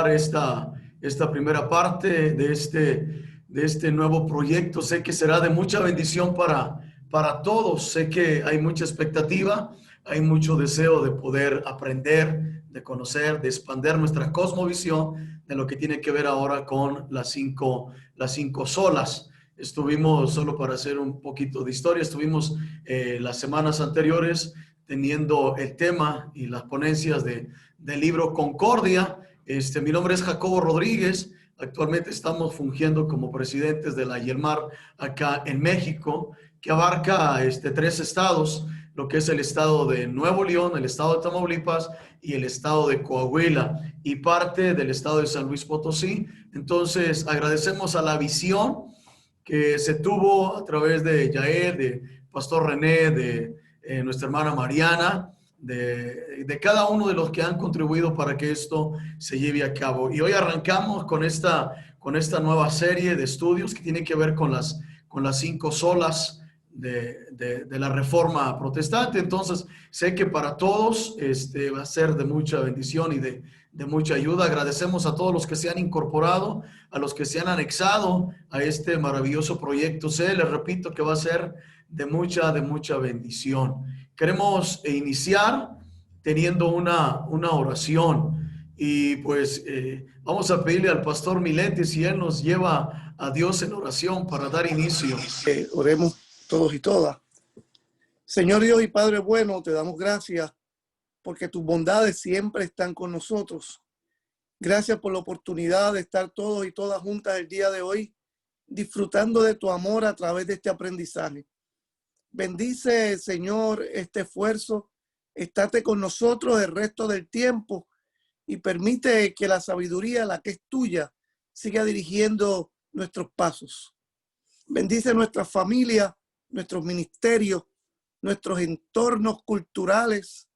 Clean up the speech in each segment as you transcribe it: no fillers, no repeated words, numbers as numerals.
considerar esta primera parte de este nuevo proyecto. Sé que será de mucha bendición para todos. Sé que hay mucha expectativa, hay mucho deseo de poder aprender, de conocer, de expandir nuestra cosmovisión de lo que tiene que ver ahora con las cinco solas. Estuvimos, solo para hacer un poquito de historia, estuvimos las semanas anteriores teniendo el tema y las ponencias del libro Concordia. Mi nombre es Jacobo Rodríguez. Actualmente estamos fungiendo como presidentes de la YELMAR acá en México, que abarca tres estados, lo que es el estado de Nuevo León, el estado de Tamaulipas y el estado de Coahuila y parte del estado de San Luis Potosí. Entonces, agradecemos a la visión que se tuvo a través de Yael, de Pastor René, de nuestra hermana Mariana, de cada uno de los que han contribuido para que esto se lleve a cabo. Y hoy arrancamos con esta nueva serie de estudios que tiene que ver con las cinco solas de la Reforma Protestante. Entonces, sé que para todos va a ser de mucha bendición y de mucha ayuda. Agradecemos a todos los que se han incorporado, a los que se han anexado a este maravilloso proyecto. Les repito que va a ser de mucha bendición. Queremos iniciar teniendo una oración y pues vamos a pedirle al pastor Milete si él nos lleva a Dios en oración para dar inicio. Oremos todos y todas. Señor Dios y Padre bueno, te damos gracias porque tus bondades siempre están con nosotros. Gracias por la oportunidad de estar todos y todas juntas el día de hoy, disfrutando de tu amor a través de este aprendizaje. Bendice, Señor, este esfuerzo. Estate con nosotros el resto del tiempo y permite que la sabiduría, la que es tuya, siga dirigiendo nuestros pasos. Bendice nuestra familia, nuestros ministerios, nuestros entornos culturales,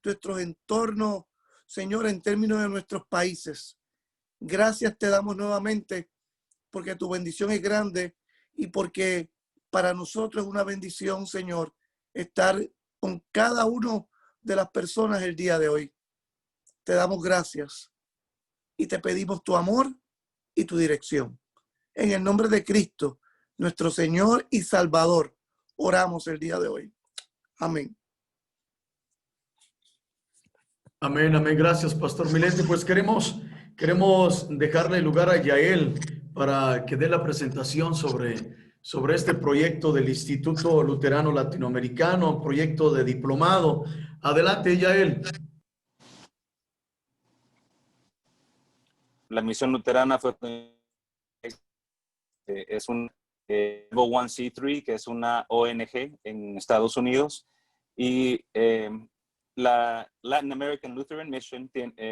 nuestros entornos, Señor, en términos de nuestros países. Gracias te damos nuevamente porque tu bendición es grande y porque para nosotros es una bendición, Señor, estar con cada uno de las personas el día de hoy. Te damos gracias y te pedimos tu amor y tu dirección. En el nombre de Cristo, nuestro Señor y Salvador, oramos el día de hoy. Amén. Amén, amén. Gracias, Pastor Milete. Pues queremos dejarle lugar a Yael para que dé la presentación sobre este proyecto del Instituto Luterano Latinoamericano, proyecto de diplomado. Adelante, Yael. La misión luterana es un 501c3, que es una ONG en Estados Unidos, y la Latin American Lutheran Mission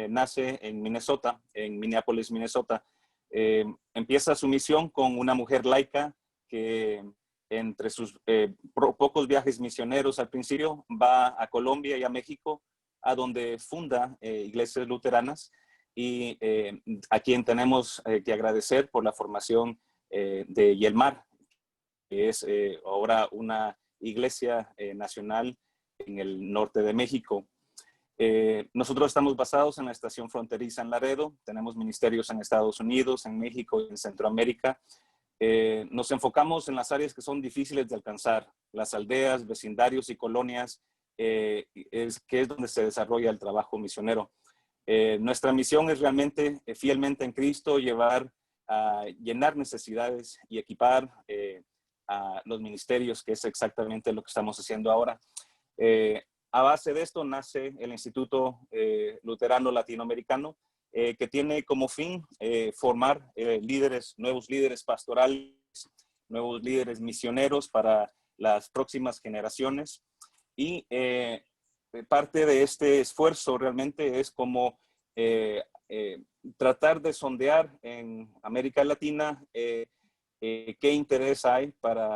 nace en Minnesota, en Minneapolis, Minnesota. Empieza su misión con una mujer laica que entre sus pocos viajes misioneros al principio va a Colombia y a México, a donde funda iglesias luteranas, y a quien tenemos que agradecer por la formación de YELMAR, que es ahora una iglesia nacional en el norte de México. Nosotros estamos basados en la estación fronteriza en Laredo, tenemos ministerios en Estados Unidos, en México y en Centroamérica. Nos enfocamos en las áreas que son difíciles de alcanzar, las aldeas, vecindarios y colonias, que es donde se desarrolla el trabajo misionero. Nuestra misión es realmente, fielmente en Cristo, llenar necesidades y equipar a los ministerios, que es exactamente lo que estamos haciendo ahora. A base de esto nace el Instituto Luterano Latinoamericano, que tiene como fin formar nuevos líderes pastorales, nuevos líderes misioneros para las próximas generaciones. Y parte de este esfuerzo realmente es como tratar de sondear en América Latina qué interés hay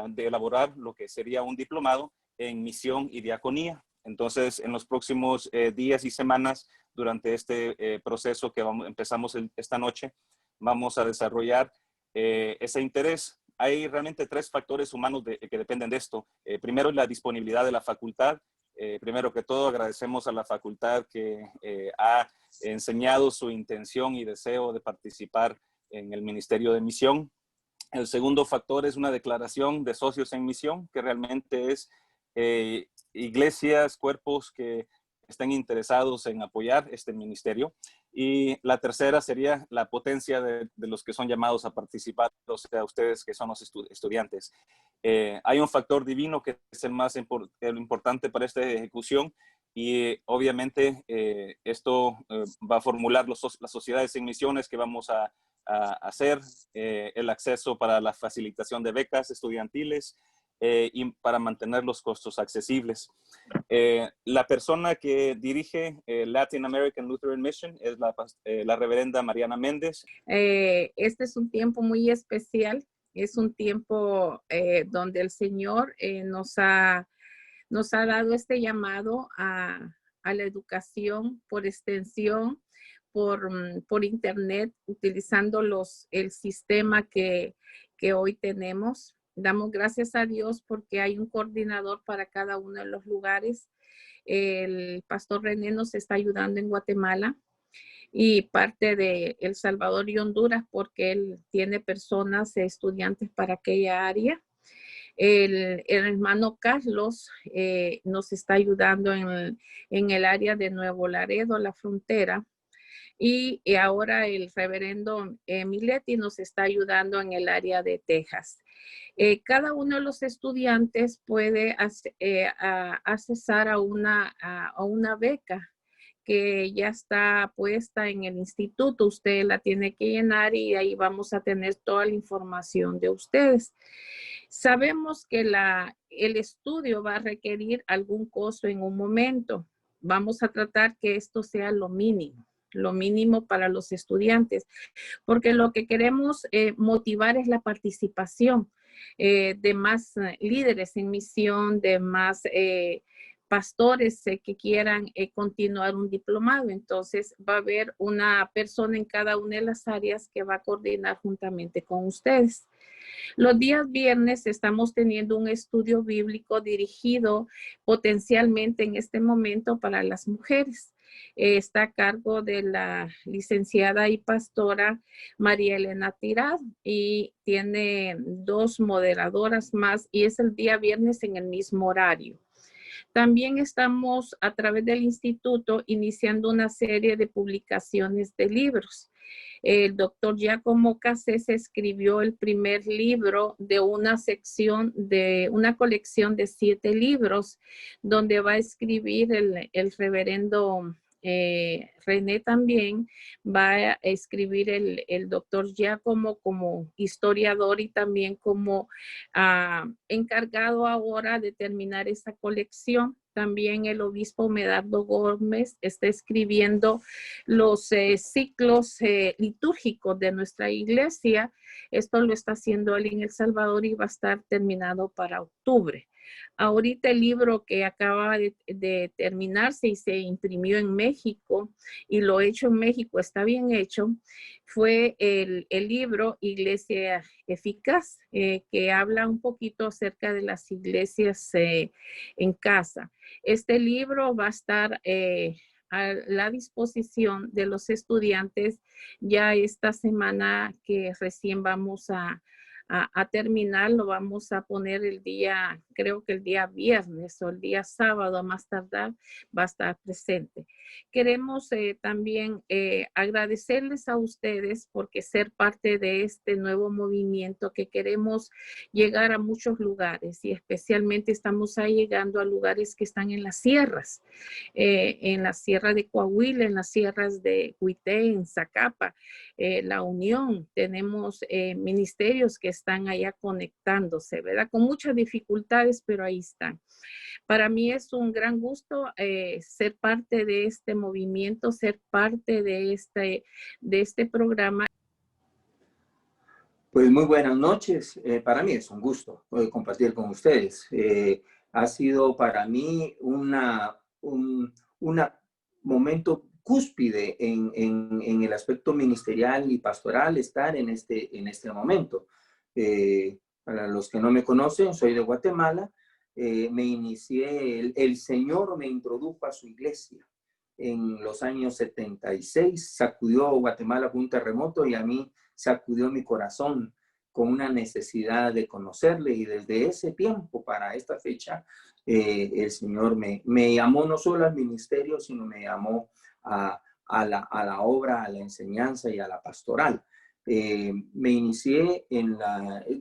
de elaborar lo que sería un diplomado en misión y diaconía. Entonces, en los próximos días y semanas, durante este proceso que empezamos esta noche, vamos a desarrollar ese interés. Hay realmente tres factores humanos que dependen de esto. Primero es la disponibilidad de la facultad, Primero que todo, agradecemos a la facultad que ha enseñado su intención y deseo de participar en el Ministerio de Misión. El segundo factor es una declaración de socios en misión, que realmente es iglesias, cuerpos que estén interesados en apoyar este ministerio. Y la tercera sería la potencia de los que son llamados a participar, o sea, ustedes que son los estudiantes. Hay un factor divino que es el más importante para esta ejecución y obviamente esto va a formular las sociedades en misiones que vamos a hacer, el acceso para la facilitación de becas estudiantiles y para mantener los costos accesibles. La persona que dirige Latin American Lutheran Mission es la reverenda Mariana Méndez. Este es un tiempo muy especial. Es un tiempo donde el Señor nos ha dado este llamado a la educación por extensión, por internet, utilizando el sistema que hoy tenemos. Damos gracias a Dios porque hay un coordinador para cada uno de los lugares. El pastor René nos está ayudando en Guatemala y parte de El Salvador y Honduras porque él tiene personas, estudiantes para aquella área. El hermano Carlos nos está ayudando en el área de Nuevo Laredo, la frontera. Y ahora el reverendo Miletti nos está ayudando en el área de Texas. Cada uno de los estudiantes puede accesar a una beca que ya está puesta en el instituto. Usted la tiene que llenar y ahí vamos a tener toda la información de ustedes. Sabemos que el estudio va a requerir algún costo en un momento. Vamos a tratar que esto sea lo mínimo para los estudiantes, porque lo que queremos motivar es la participación de más líderes en misión, de más pastores que quieran continuar un diplomado. Entonces va a haber una persona en cada una de las áreas que va a coordinar juntamente con ustedes. Los días viernes estamos teniendo un estudio bíblico dirigido potencialmente en este momento para las mujeres. Está a cargo de la licenciada y pastora María Elena Tirado y tiene 2 moderadoras más y es el día viernes en el mismo horario. También estamos a través del instituto iniciando una serie de publicaciones de libros. El doctor Giacomo Cassese escribió el primer libro de una colección de 7 libros, donde va a escribir el reverendo René también, va a escribir el doctor Giacomo como historiador y también como encargado ahora de terminar esa colección. También el obispo Medardo Gómez está escribiendo los ciclos litúrgicos de nuestra iglesia. Esto lo está haciendo él en El Salvador y va a estar terminado para octubre. Ahorita el libro que acaba de terminarse y se imprimió en México y lo hecho en México está bien hecho, fue el libro Iglesia Eficaz, que habla un poquito acerca de las iglesias en casa. Este libro va a estar a la disposición de los estudiantes ya esta semana que recién vamos a terminar. Lo vamos a poner creo que el día viernes o el día sábado a más tardar va a estar presente. Queremos también agradecerles a ustedes porque ser parte de este nuevo movimiento que queremos llegar a muchos lugares y especialmente estamos ahí llegando a lugares que están en las sierras, en la sierra de Coahuila, en las sierras de Huité, en Zacapa, La Unión. Tenemos ministerios que están allá conectándose, ¿verdad? Con muchas dificultades, pero ahí están. Para mí es un gran gusto ser parte de este movimiento, ser parte de este programa. Pues muy buenas noches. Para mí es un gusto poder compartir con ustedes. Ha sido para mí un momento cúspide en el aspecto ministerial y pastoral estar en este momento. Para los que no me conocen, soy de Guatemala. me inicié, el Señor me introdujo a su iglesia en los años 76, sacudió Guatemala con un terremoto y a mí sacudió mi corazón con una necesidad de conocerle, y desde ese tiempo para esta fecha el Señor me llamó no solo al ministerio, sino me llamó a la obra, a la enseñanza y a la pastoral. Me inicié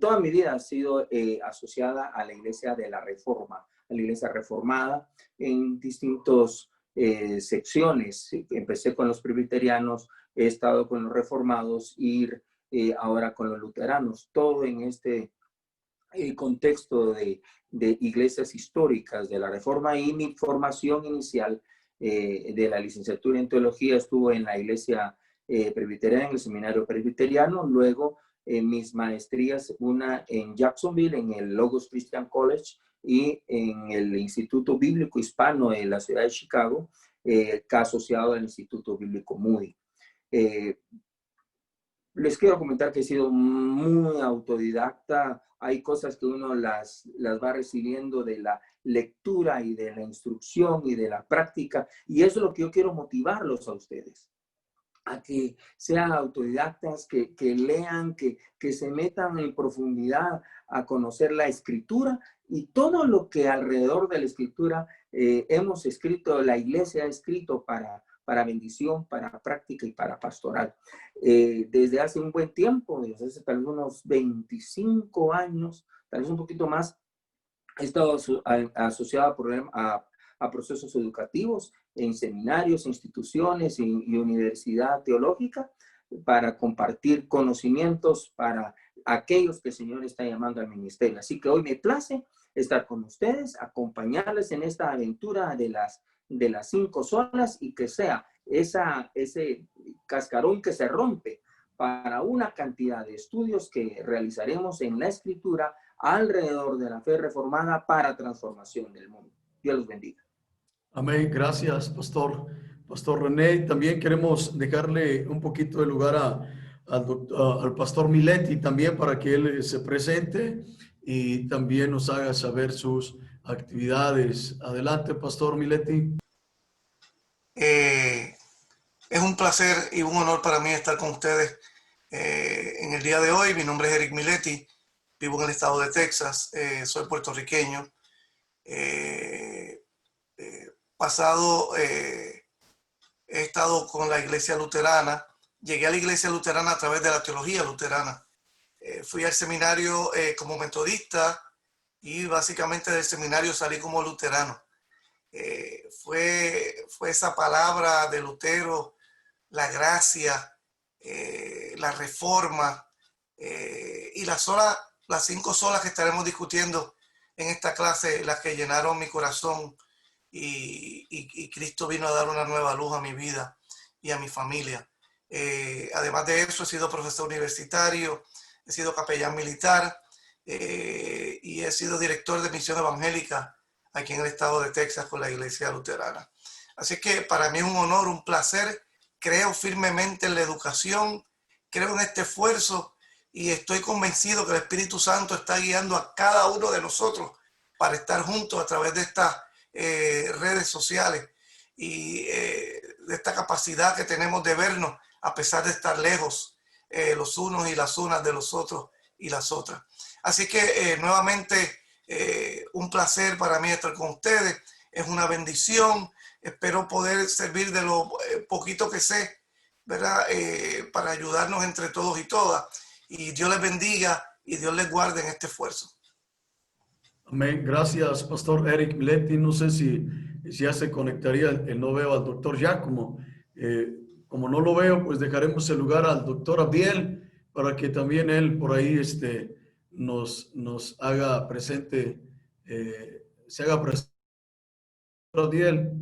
toda mi vida ha sido asociada a la Iglesia de la Reforma, a la Iglesia Reformada en distintos secciones. Empecé con los presbiterianos, he estado con los reformados y ahora con los luteranos, todo en este contexto de iglesias históricas de la Reforma. Y mi formación inicial de la licenciatura en teología estuvo en la iglesia presbiteriana, en el seminario presbiteriano. Luego mis maestrías, una en Jacksonville, en el Logos Christian College, y en el Instituto Bíblico Hispano en la ciudad de Chicago, asociado al Instituto Bíblico Moody. Les quiero comentar que he sido muy autodidacta. Hay cosas que uno las va recibiendo de la lectura y de la instrucción y de la práctica, y eso es lo que yo quiero motivarlos a ustedes, a que sean autodidactas, que lean, que se metan en profundidad a conocer la Escritura y todo lo que alrededor de la Escritura hemos escrito, la iglesia ha escrito para bendición, para práctica y para pastoral. Desde hace un buen tiempo, desde hace tal vez unos 25 años, tal vez un poquito más, he estado asociado a procesos educativos en seminarios, instituciones y universidad teológica, para compartir conocimientos para aquellos que el Señor está llamando al ministerio. Así que hoy me place estar con ustedes, acompañarles en esta aventura de las 5 solas, y que sea ese cascarón que se rompe para una cantidad de estudios que realizaremos en la Escritura alrededor de la fe reformada para transformación del mundo. Dios los bendiga. Amén. Gracias, Pastor René. También queremos dejarle un poquito de lugar al Pastor Miletti también, para que él se presente y también nos haga saber sus actividades. Adelante, Pastor Miletti. Es un placer y un honor para mí estar con ustedes en el día de hoy. Mi nombre es Eric Miletti, vivo en el estado de Texas, soy puertorriqueño. He estado con la iglesia luterana. Llegué a la iglesia luterana a través de la teología luterana. Fui al seminario como metodista, y básicamente del seminario salí como luterano. Fue esa palabra de Lutero, la gracia, la reforma y las 5 solas que estaremos discutiendo en esta clase, las que llenaron mi corazón, y Cristo vino a dar una nueva luz a mi vida y a mi familia. Además de eso, he sido profesor universitario, he sido capellán militar y he sido director de misión evangélica aquí en el estado de Texas con la iglesia luterana. Así que para mí es un honor, un placer. Creo firmemente en la educación, creo en este esfuerzo, y estoy convencido que el Espíritu Santo está guiando a cada uno de nosotros para estar juntos a través de estas redes sociales y de esta capacidad que tenemos de vernos a pesar de estar lejos los unos y las unas de los otros y las otras. Así que nuevamente un placer para mí estar con ustedes, es una bendición. Espero poder servir de lo poquito que sé, ¿verdad? Para ayudarnos entre todos y todas. Y Dios les bendiga y Dios les guarde en este esfuerzo. Amén. Gracias, Pastor Eric Miletti. No sé si ya se conectaría. No veo al doctor Giacomo. Como no lo veo, pues dejaremos el lugar al doctor Abdiel para que también él por ahí nos haga presente, se haga presente. Abdiel.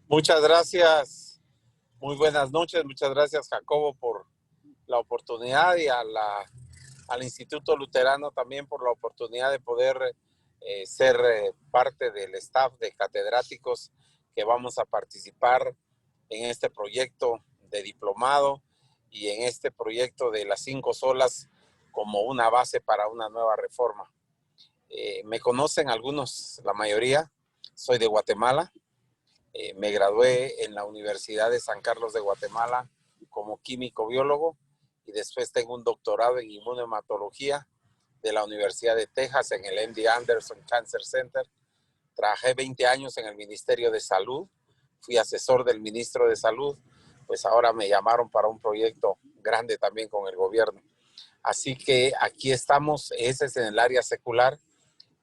Muchas gracias. Muy buenas noches. Muchas gracias, Jacobo, por la oportunidad, y al Instituto Luterano también por la oportunidad de poder ser parte del staff de catedráticos que vamos a participar en este proyecto de diplomado y en este proyecto de las 5 solas como una base para una nueva reforma. Me conocen algunos, la mayoría. Soy de Guatemala. Me gradué en la Universidad de San Carlos de Guatemala como químico biólogo y después tengo un doctorado en inmunohematología de la Universidad de Texas en el MD Anderson Cancer Center. Trabajé 20 años en el Ministerio de Salud, fui asesor del ministro de Salud, pues ahora me llamaron para un proyecto grande también con el gobierno. Así que aquí estamos, ese es en el área secular.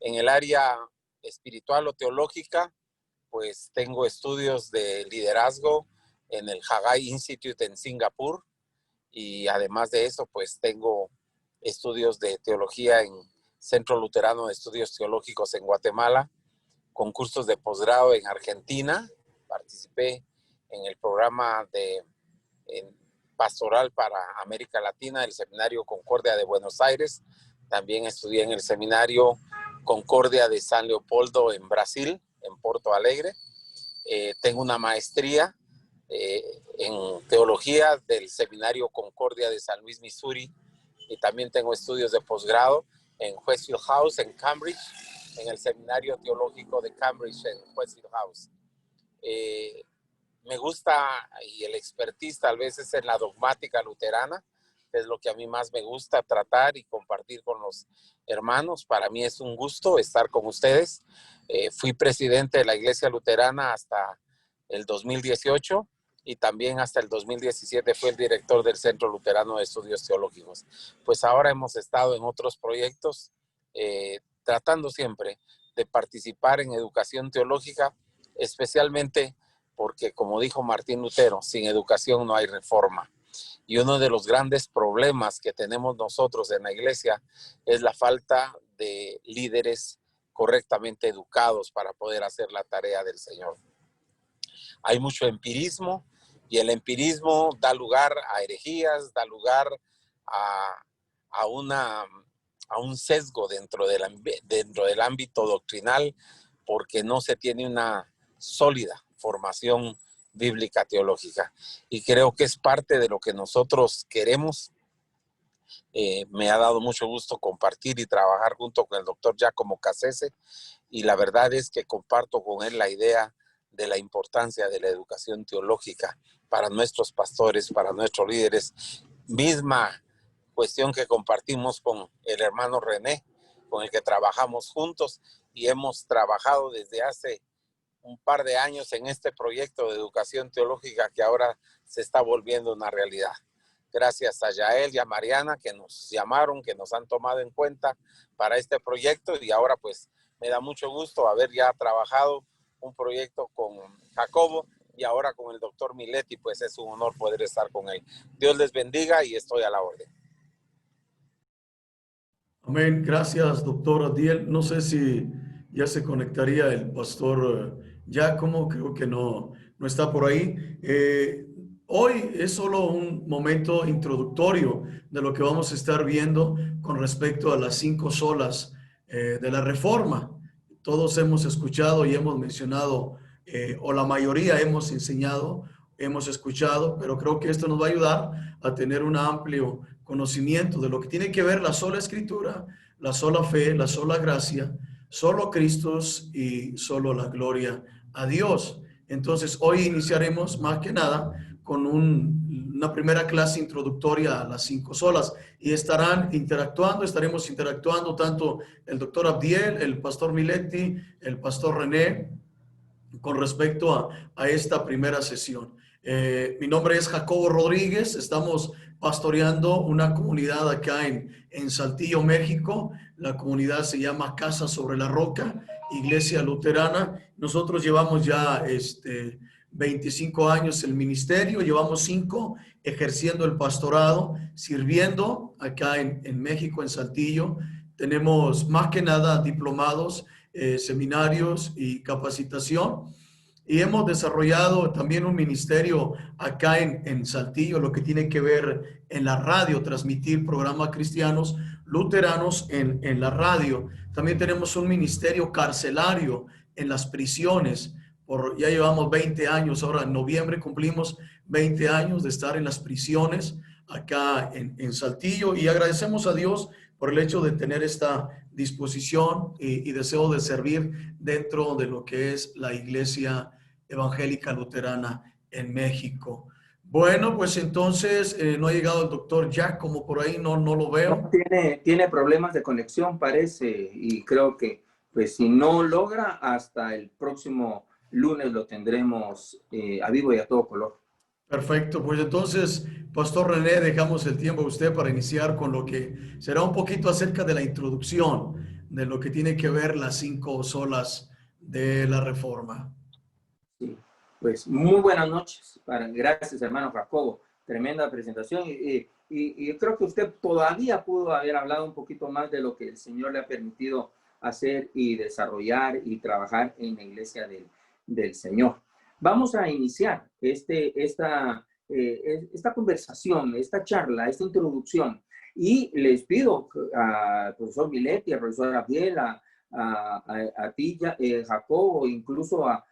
En el área espiritual o teológica, pues tengo estudios de liderazgo en el Hagai Institute en Singapur y además de eso, pues tengo estudios de teología en Centro Luterano de Estudios Teológicos en Guatemala, con cursos de posgrado en Argentina. Participé en el programa de pastoral para América Latina del Seminario Concordia de Buenos Aires. También estudié en el Seminario Concordia de San Leopoldo en Brasil, en Porto Alegre. Tengo una maestría en teología del Seminario Concordia de San Luis, Missouri, y también tengo estudios de posgrado en Westfield House, en Cambridge, en el Seminario Teológico de Cambridge, en Westfield House. Me gusta, y el expertise tal vez es en la dogmática luterana, es lo que a mí más me gusta tratar y compartir con los hermanos. Para mí es un gusto estar con ustedes. Fui presidente de la Iglesia Luterana hasta el 2018 y también hasta el 2017 fui el director del Centro Luterano de Estudios Teológicos. Pues ahora hemos estado en otros proyectos tratando siempre de participar en educación teológica, especialmente porque, como dijo Martín Lutero, sin educación no hay reforma. Y uno de los grandes problemas que tenemos nosotros en la iglesia es la falta de líderes correctamente educados para poder hacer la tarea del Señor. Hay mucho empirismo y el empirismo da lugar a herejías, da lugar a un sesgo dentro del ámbito doctrinal porque no se tiene una sólida formación bíblica teológica. Y creo que es parte de lo que nosotros queremos. Me ha dado mucho gusto compartir y trabajar junto con el doctor Giacomo Cassese, y la verdad es que comparto con él la idea de la importancia de la educación teológica para nuestros pastores, para nuestros líderes. Misma cuestión que compartimos con el hermano René, con el que trabajamos juntos y hemos trabajado desde hace un par de años en este proyecto de educación teológica que ahora se está volviendo una realidad. Gracias a Yael y a Mariana que nos llamaron, que nos han tomado en cuenta para este proyecto, y ahora pues me da mucho gusto haber ya trabajado un proyecto con Jacobo y ahora con el doctor Miletti, pues es un honor poder estar con él. Dios les bendiga y estoy a la orden. Amén. Gracias, doctor Adiel. No sé si ya se conectaría el pastor Giacomo, creo que no está por ahí. Hoy es solo un momento introductorio de lo que vamos a estar viendo con respecto a las 5 solas de la Reforma. Todos hemos escuchado y hemos mencionado, o la mayoría hemos enseñado, hemos escuchado, pero creo que esto nos va a ayudar a tener un amplio conocimiento de lo que tiene que ver la sola Escritura, la sola fe, la sola gracia, solo Cristo y solo la gloria a Dios. Entonces, hoy iniciaremos más que nada con una primera clase introductoria a las 5 solas y estaremos interactuando tanto el doctor Abdiel, el pastor Miletti, el pastor René, con respecto a esta primera sesión. Mi nombre es Jacobo Rodríguez, estamos pastoreando una comunidad acá en Saltillo, México. La comunidad se llama Casa sobre la Roca, Iglesia Luterana. Nosotros llevamos ya 25 años el ministerio, llevamos 5 ejerciendo el pastorado, sirviendo acá en México, en Saltillo. Tenemos más que nada diplomados, seminarios y capacitación. Y hemos desarrollado también un ministerio acá en Saltillo, lo que tiene que ver en la radio, transmitir programas cristianos luteranos en la radio. También tenemos un ministerio carcelario en las prisiones. Ya llevamos 20 años, ahora en noviembre cumplimos 20 años de estar en las prisiones acá en Saltillo, y agradecemos a Dios por el hecho de tener esta disposición y deseo de servir dentro de lo que es la Iglesia Evangélica Luterana en México. Bueno, pues entonces no ha llegado el doctor Jack, como por ahí no lo veo. Tiene problemas de conexión, parece, y creo que pues si no logra, hasta el próximo lunes lo tendremos a vivo y a todo color. Perfecto, pues entonces, Pastor René, dejamos el tiempo a usted para iniciar con lo que será un poquito acerca de la introducción de lo que tiene que ver las 5 solas de la Reforma. Sí, pues muy buenas noches. Gracias, hermano Jacobo. Tremenda presentación y creo que usted todavía pudo haber hablado un poquito más de lo que el Señor le ha permitido hacer y desarrollar y trabajar en la iglesia del Señor. Vamos a iniciar esta conversación, esta charla, esta introducción. Y les pido al profesor Miletti, al profesor Abiel, a ti, Jacobo, incluso a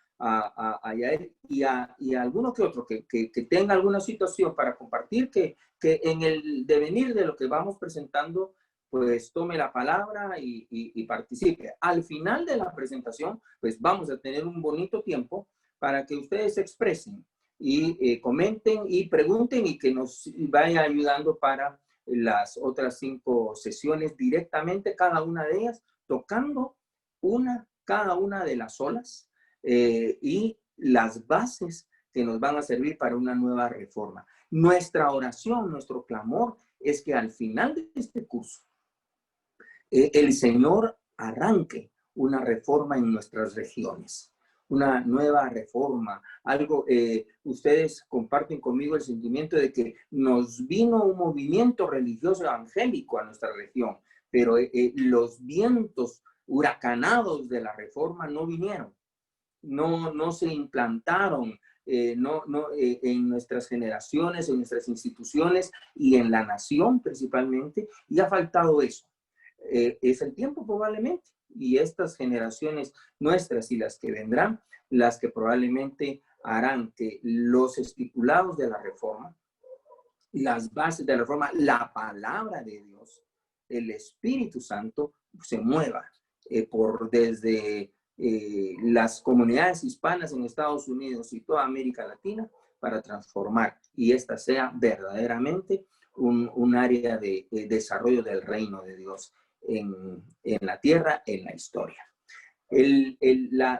Yael y a alguno que otro que tenga alguna situación para compartir, que en el devenir de lo que vamos presentando, pues tome la palabra y participe. Al final de la presentación, pues vamos a tener un bonito tiempo para que ustedes se expresen y comenten y pregunten y que nos vayan ayudando para las otras 5 sesiones directamente, cada una de ellas, tocando cada una de las olas y las bases que nos van a servir para una nueva reforma. Nuestra oración, nuestro clamor es que al final de este curso el Señor arranque una reforma en nuestras regiones, una nueva reforma, algo, ustedes comparten conmigo el sentimiento de que nos vino un movimiento religioso evangélico a nuestra región, pero los vientos huracanados de la reforma no vinieron. No se implantaron en nuestras generaciones, en nuestras instituciones y en la nación principalmente, y ha faltado eso. Es el tiempo probablemente, y estas generaciones nuestras y las que vendrán, las que probablemente harán que los estipulados de la reforma, las bases de la reforma, la palabra de Dios, el Espíritu Santo se mueva desde las comunidades hispanas en Estados Unidos y toda América Latina para transformar y esta sea verdaderamente un área de desarrollo del reino de Dios en la tierra, en la historia.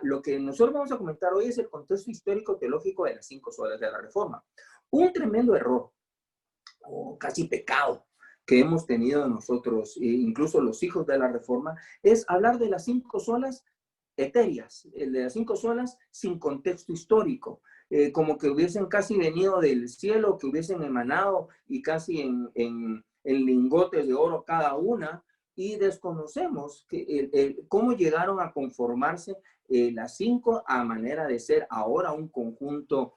Lo que nosotros vamos a comentar hoy es el contexto histórico teológico de las 5 solas de la Reforma. Un tremendo error, o casi pecado, que hemos tenido nosotros, incluso los hijos de la Reforma, es hablar de las 5 solas etéreas, de las 5 solas sin contexto histórico, como que hubiesen casi venido del cielo, que hubiesen emanado y casi en lingotes de oro cada una, y desconocemos cómo llegaron a conformarse las 5 a manera de ser ahora un conjunto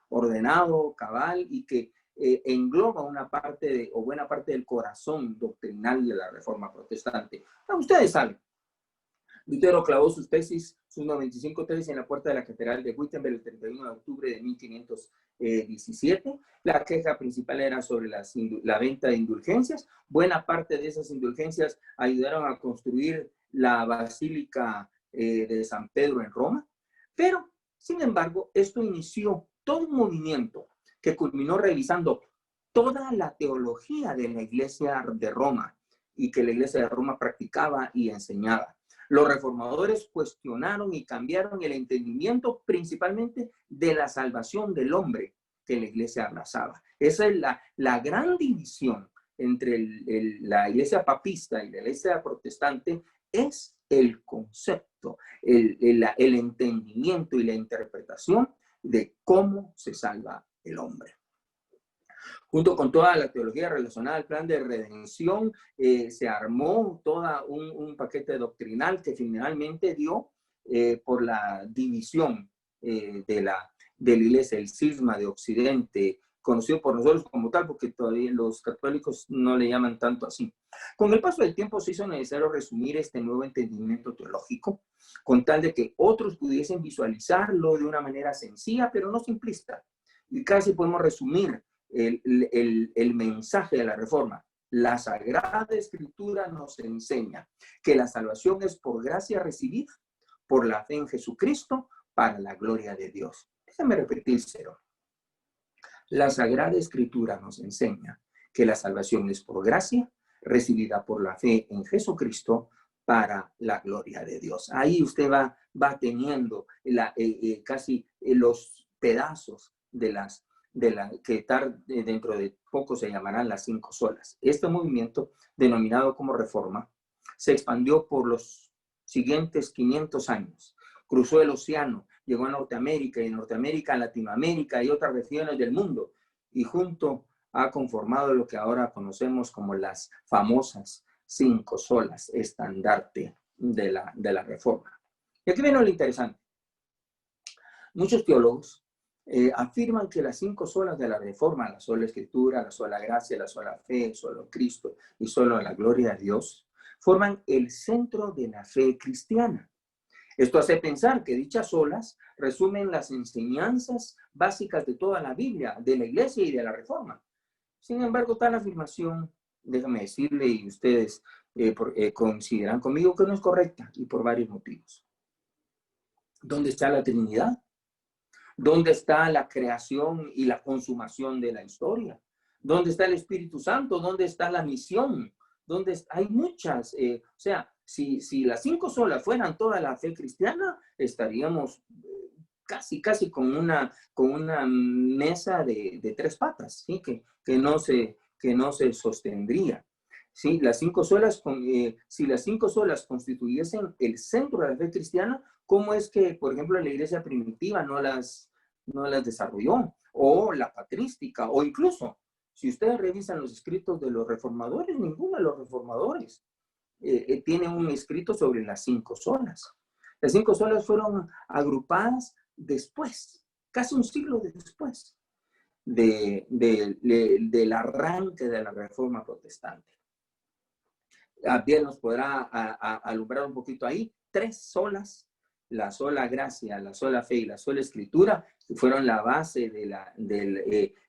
ordenado, cabal, y que engloba una parte o buena parte del corazón doctrinal de la Reforma Protestante. Ustedes saben, Lutero clavó sus tesis, sus 95 tesis en la puerta de la Catedral de Wittenberg el 31 de octubre de 1517. La queja principal era sobre la venta de indulgencias. Buena parte de esas indulgencias ayudaron a construir la Basílica de San Pedro en Roma. Pero, sin embargo, esto inició todo un movimiento que culminó revisando toda la teología de la Iglesia de Roma y que la Iglesia de Roma practicaba y enseñaba. Los reformadores cuestionaron y cambiaron el entendimiento principalmente de la salvación del hombre que la iglesia abrazaba. Esa es la gran división entre la iglesia papista y la iglesia protestante, es el concepto, el entendimiento y la interpretación de cómo se salva el hombre. Junto con toda la teología relacionada al plan de redención, se armó todo un paquete doctrinal que finalmente dio por la división de la iglesia, el cisma de Occidente, conocido por nosotros como tal, porque todavía los católicos no le llaman tanto así. Con el paso del tiempo se hizo necesario resumir este nuevo entendimiento teológico, con tal de que otros pudiesen visualizarlo de una manera sencilla, pero no simplista. Y casi podemos resumir el mensaje de la Reforma. La Sagrada Escritura nos enseña que la salvación es por gracia recibida, por la fe en Jesucristo, para la gloria de Dios. Déjame repetírselo. La Sagrada Escritura nos enseña que la salvación es por gracia, recibida por la fe en Jesucristo, para la gloria de Dios. Ahí usted va teniendo casi los pedazos de que dentro de poco se llamarán las 5 solas. Este movimiento, denominado como Reforma, se expandió por los siguientes 500 años. Cruzó el océano, llegó a Norteamérica, y en Norteamérica a Latinoamérica y otras regiones del mundo, y junto ha conformado lo que ahora conocemos como las famosas 5 solas, estandarte de la Reforma. Y aquí viene lo interesante. Muchos teólogos afirman que las 5 solas de la Reforma, la sola Escritura, la sola gracia, la sola fe, solo Cristo y solo la gloria de Dios, forman el centro de la fe cristiana. Esto hace pensar que dichas solas resumen las enseñanzas básicas de toda la Biblia, de la Iglesia y de la Reforma. Sin embargo, tal afirmación, déjame decirle, y ustedes coincidirán conmigo, que no es correcta, y por varios motivos. ¿Dónde está la Trinidad? ¿Dónde está la creación y la consumación de la historia? ¿Dónde está el Espíritu Santo? ¿Dónde está la misión? Hay muchas, o sea, si las 5 solas fueran toda la fe cristiana, estaríamos casi con una mesa de 3 patas, ¿sí? que no se sostendría. ¿Sí? Si las 5 solas constituyesen el centro de la fe cristiana, ¿cómo es que, por ejemplo, la iglesia primitiva no las desarrolló? O la patrística, o incluso, si ustedes revisan los escritos de los reformadores, ninguno de los reformadores tiene un escrito sobre las 5 solas. Las 5 solas fueron agrupadas después, casi un siglo después del arranque de la Reforma Protestante. Bien nos podrá alumbrar un poquito ahí. 3 solas, la sola gracia, la sola fe y la sola Escritura, fueron la base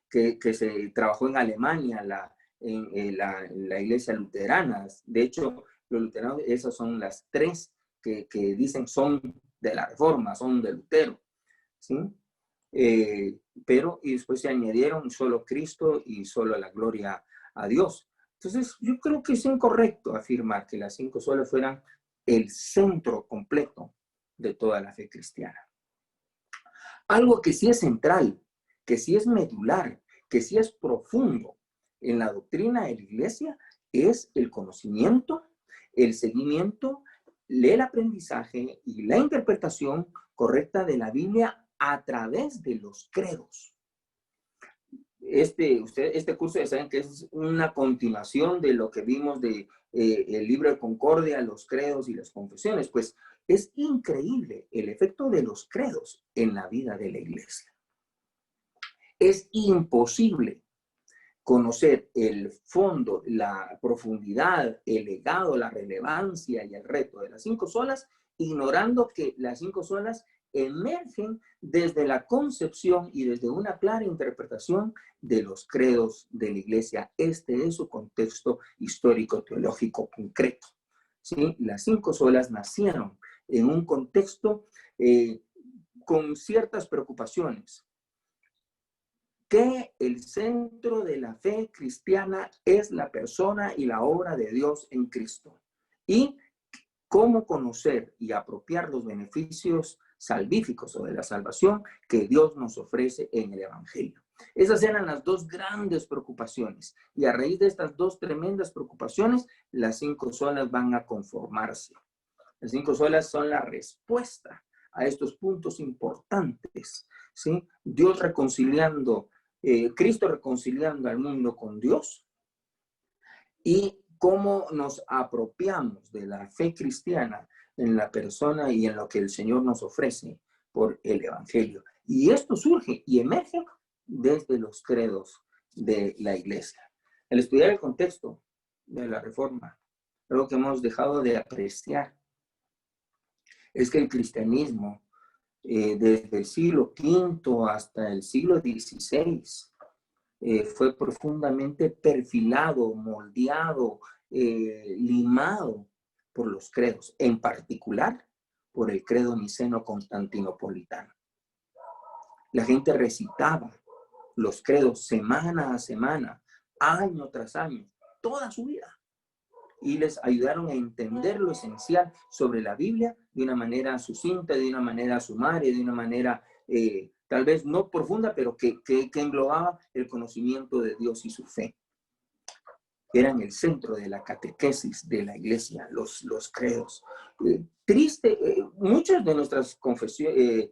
que se trabajó en Alemania, en la iglesia luterana. De hecho, los luteranos, esas son las 3 que dicen son de la Reforma, son de Lutero, ¿sí? Y después se añadieron solo Cristo y solo la gloria a Dios. Entonces, yo creo que es incorrecto afirmar que las 5 solas fueran el centro completo de toda la fe cristiana. Algo que sí es central, que sí es medular, que sí es profundo en la doctrina de la iglesia es el conocimiento, el seguimiento, el aprendizaje y la interpretación correcta de la Biblia a través de los credos. Este curso ya saben que es una continuación de lo que vimos de el libro de Concordia, los credos y las confesiones. Pues es increíble el efecto de los credos en la vida de la iglesia. Es imposible conocer el fondo, la profundidad, el legado, la relevancia y el reto de las 5 solas, ignorando que las 5 solas emergen desde la concepción y desde una clara interpretación de los credos de la iglesia. Este es su contexto histórico-teológico concreto, ¿sí? Las 5 solas nacieron en un contexto con ciertas preocupaciones. Que el centro de la fe cristiana es la persona y la obra de Dios en Cristo. Y cómo conocer y apropiar los beneficios salvíficos o de la salvación que Dios nos ofrece en el Evangelio. Esas eran las 2 grandes preocupaciones. Y a raíz de estas 2 tremendas preocupaciones, las 5 solas van a conformarse. Las 5 solas son la respuesta a estos puntos importantes, ¿sí? Dios reconciliando, Cristo reconciliando al mundo con Dios, y cómo nos apropiamos de la fe cristiana en la persona y en lo que el Señor nos ofrece por el Evangelio. Y esto surge y emerge desde los credos de la iglesia. Al estudiar el contexto de la Reforma, algo que hemos dejado de apreciar es que el cristianismo, desde el siglo V hasta el siglo XVI, fue profundamente perfilado, moldeado, limado por los credos, en particular por el credo niceno-constantinopolitano. La gente recitaba los credos semana a semana, año tras año, toda su vida. Y les ayudaron a entender lo esencial sobre la Biblia de una manera sucinta, de una manera sumaria, de una manera tal vez no profunda, pero que englobaba el conocimiento de Dios y su fe. Eran el centro de la catequesis de la iglesia, los credos. Muchas de nuestras confesiones,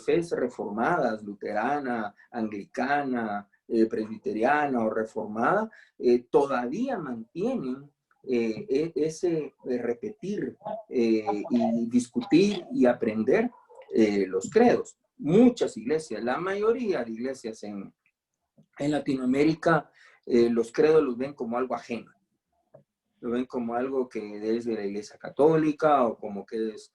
fes reformadas, luterana, anglicana, presbiteriana o reformada, todavía mantienen ese repetir y discutir y aprender los credos. Muchas iglesias, la mayoría de iglesias en Latinoamérica, los credos los ven como algo ajeno. Lo ven como algo que es de la iglesia católica o como que es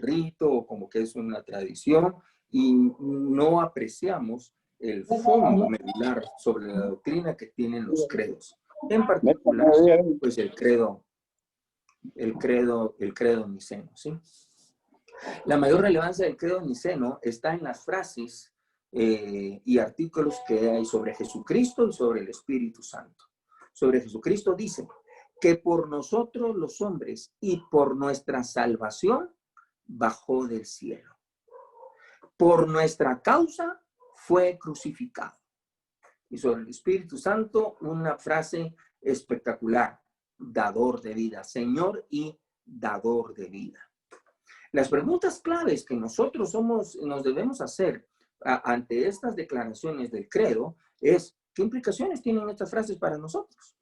rito o como que es una tradición, y no apreciamos el fondo medular sobre la doctrina que tienen los credos. En particular, pues el credo niceno, ¿sí? La mayor relevancia del credo niceno está en las frases y artículos que hay sobre Jesucristo y sobre el Espíritu Santo. Sobre Jesucristo dice que por nosotros los hombres y por nuestra salvación bajó del cielo. Por nuestra causa fue crucificado. Y sobre el Espíritu Santo, una frase espectacular: dador de vida, Señor y dador de vida. Las preguntas claves que nosotros nos debemos hacer ante estas declaraciones del credo es: ¿qué implicaciones tienen estas frases para nosotros?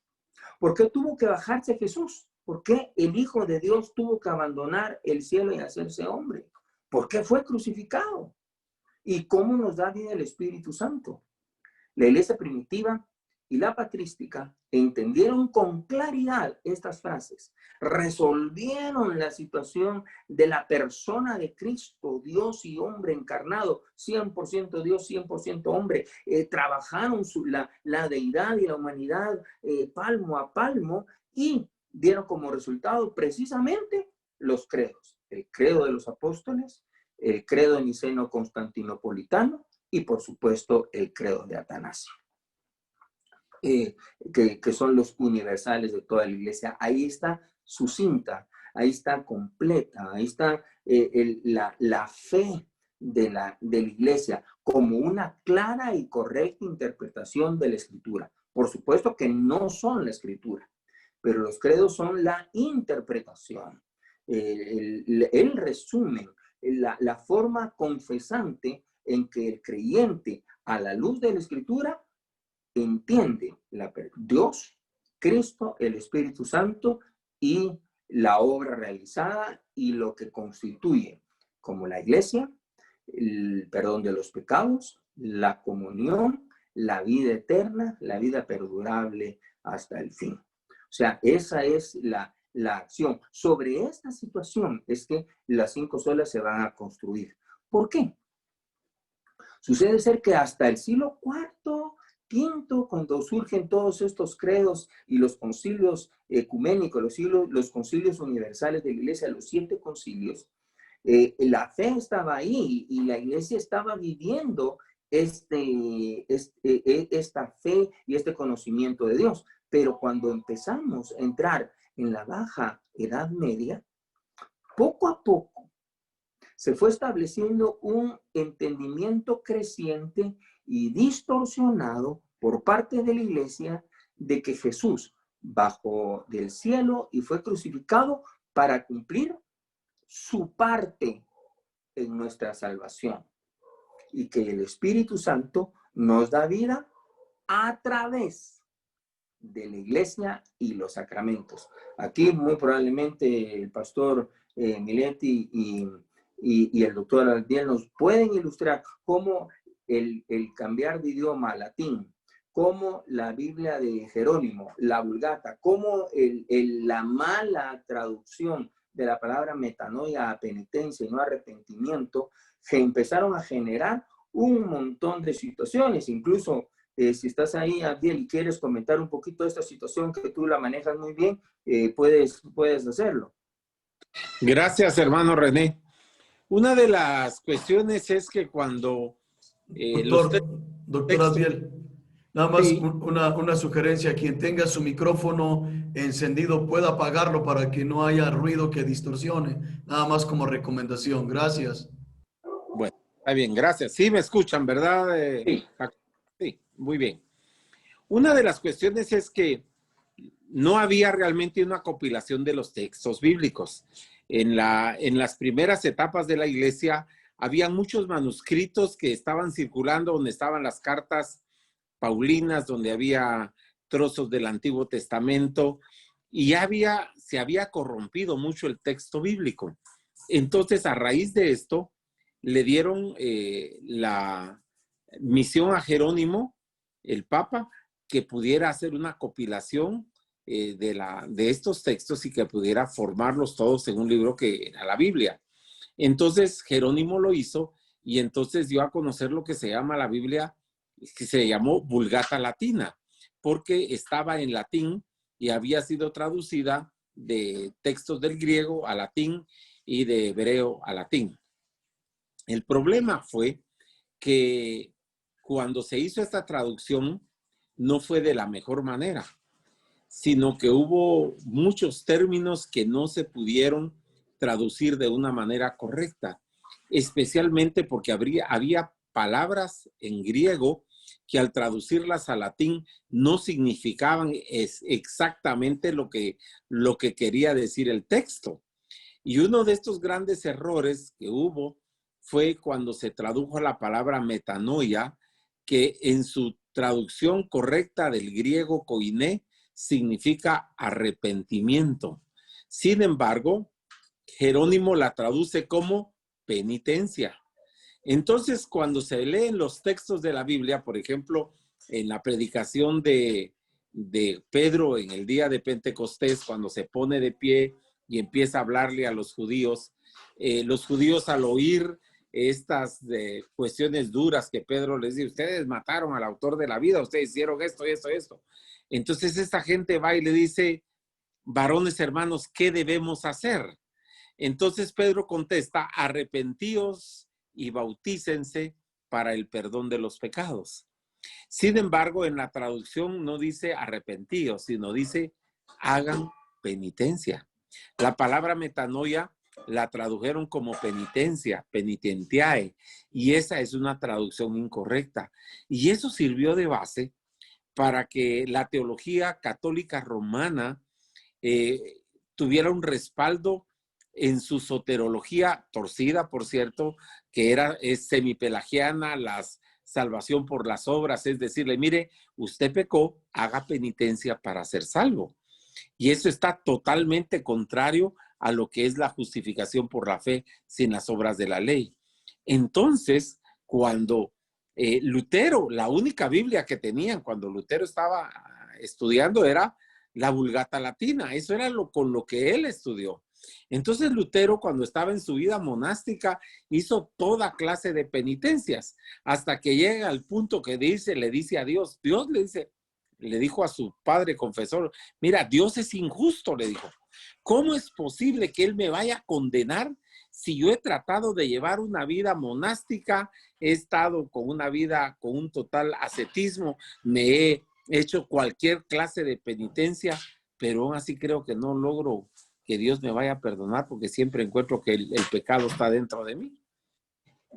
¿Por qué tuvo que bajarse Jesús? ¿Por qué el Hijo de Dios tuvo que abandonar el cielo y hacerse hombre? ¿Por qué fue crucificado? ¿Y cómo nos da vida el Espíritu Santo? La iglesia primitiva y la patrística entendieron con claridad estas frases, resolvieron la situación de la persona de Cristo, Dios y hombre encarnado, 100% Dios, 100% hombre, trabajaron la deidad y la humanidad palmo a palmo, y dieron como resultado precisamente los credos: el credo de los apóstoles, el credo niceno-constantinopolitano y por supuesto el credo de Atanasio. Que son los universales de toda la iglesia. Ahí está sucinta, ahí está completa, ahí está la fe de la iglesia como una clara y correcta interpretación de la Escritura. Por supuesto que no son la Escritura, pero los credos son la interpretación, el resumen, la forma confesante en que el creyente, a la luz de la Escritura, entiende Dios, Cristo, el Espíritu Santo y la obra realizada y lo que constituye como la iglesia, el perdón de los pecados, la comunión, la vida eterna, la vida perdurable hasta el fin. O sea, esa es la acción. Sobre esta situación es que las 5 solas se van a construir. ¿Por qué? Sucede ser que hasta el siglo IV, V, cuando surgen todos estos credos y los concilios ecuménicos, los concilios universales de la iglesia, los 7 concilios, la fe estaba ahí y la iglesia estaba viviendo esta fe y este conocimiento de Dios. Pero cuando empezamos a entrar en la Baja Edad Media, poco a poco se fue estableciendo un entendimiento creciente y distorsionado por parte de la iglesia de que Jesús bajó del cielo y fue crucificado para cumplir su parte en nuestra salvación, y que el Espíritu Santo nos da vida a través de la iglesia y los sacramentos. Aquí muy probablemente el pastor Miletti y el doctor Aldiel nos pueden ilustrar cómo el cambiar de idioma al latín, cómo la Biblia de Jerónimo, la Vulgata, cómo la mala traducción de la palabra metanoia a penitencia y no arrepentimiento, que empezaron a generar un montón de situaciones. Incluso Si estás ahí, Abdiel, y quieres comentar un poquito de esta situación que tú la manejas muy bien, puedes hacerlo. Gracias, hermano René. Una de las cuestiones es que cuando los Doctor textos... Abdiel, nada más Sí, una sugerencia. Quien tenga su micrófono encendido pueda apagarlo para que no haya ruido que distorsione. Nada más como recomendación. Gracias. bueno, está bien, gracias. Sí, me escuchan, ¿verdad? Sí. Sí, muy bien. Una de las cuestiones es que no había realmente una compilación de los textos bíblicos. En las primeras etapas de la iglesia había muchos manuscritos que estaban circulando, donde estaban las cartas paulinas, donde había trozos del Antiguo Testamento, y se había corrompido mucho el texto bíblico. Entonces, a raíz de esto, le dieron la misión a Jerónimo, el Papa, que pudiera hacer una compilación de estos textos y que pudiera formarlos todos en un libro que era la Biblia. Entonces Jerónimo lo hizo y entonces dio a conocer lo que se llama la Biblia, que se llamó Vulgata Latina, porque estaba en latín y había sido traducida de textos del griego a latín y de hebreo a latín. El problema fue que cuando se hizo esta traducción no fue de la mejor manera, sino que hubo muchos términos que no se pudieron traducir de una manera correcta, especialmente porque había palabras en griego que al traducirlas a latín no significaban exactamente lo que quería decir el texto. Y uno de estos grandes errores que hubo fue cuando se tradujo la palabra metanoia, que en su traducción correcta del griego koiné significa arrepentimiento. Sin embargo, Jerónimo la traduce como penitencia. Entonces, cuando se leen los textos de la Biblia, por ejemplo, en la predicación de Pedro en el día de Pentecostés, cuando se pone de pie y empieza a hablarle a los judíos al oír estas cuestiones duras que Pedro les dice, ustedes mataron al autor de la vida, ustedes hicieron esto, esto, esto. Entonces esta gente va y le dice, varones hermanos, ¿qué debemos hacer? Entonces Pedro contesta, arrepentíos y bautícense para el perdón de los pecados. Sin embargo, en la traducción no dice arrepentíos, sino dice hagan penitencia. La palabra metanoia la tradujeron como penitencia, penitentiae, y esa es una traducción incorrecta. Y eso sirvió de base para que la teología católica romana tuviera un respaldo en su soterología torcida, por cierto, que es semipelagiana, la salvación por las obras, es decirle, mire, usted pecó, haga penitencia para ser salvo. Y eso está totalmente contrario a lo que es la justificación por la fe sin las obras de la ley. Entonces, cuando Lutero, la única Biblia que tenían cuando Lutero estaba estudiando era la Vulgata Latina, eso era con lo que él estudió. Entonces Lutero, cuando estaba en su vida monástica, hizo toda clase de penitencias, hasta que llega al punto que le dice a Dios, le dijo a su padre confesor, mira, Dios es injusto, le dijo. ¿Cómo es posible que él me vaya a condenar si yo he tratado de llevar una vida monástica, he estado con una vida con un total ascetismo, me he hecho cualquier clase de penitencia, pero aún así creo que no logro que Dios me vaya a perdonar porque siempre encuentro que el pecado está dentro de mí?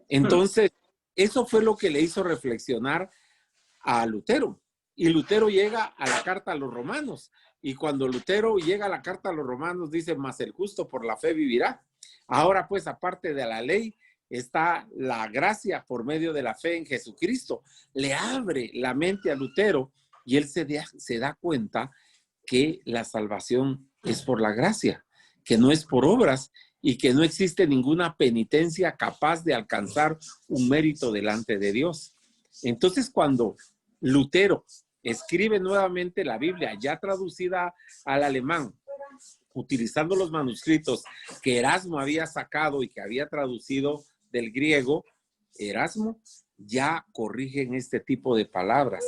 Entonces, eso fue lo que le hizo reflexionar a Lutero. Y Lutero llega a la carta a los romanos. Y cuando Lutero llega a la carta a los romanos, dice, mas el justo por la fe vivirá. Ahora pues, aparte de la ley, está la gracia por medio de la fe en Jesucristo. Le abre la mente a Lutero y él se da cuenta que la salvación es por la gracia, que no es por obras y que no existe ninguna penitencia capaz de alcanzar un mérito delante de Dios. Entonces, cuando Lutero escribe nuevamente la Biblia, ya traducida al alemán, utilizando los manuscritos que Erasmo había sacado y que había traducido del griego, Erasmo ya corrigen este tipo de palabras.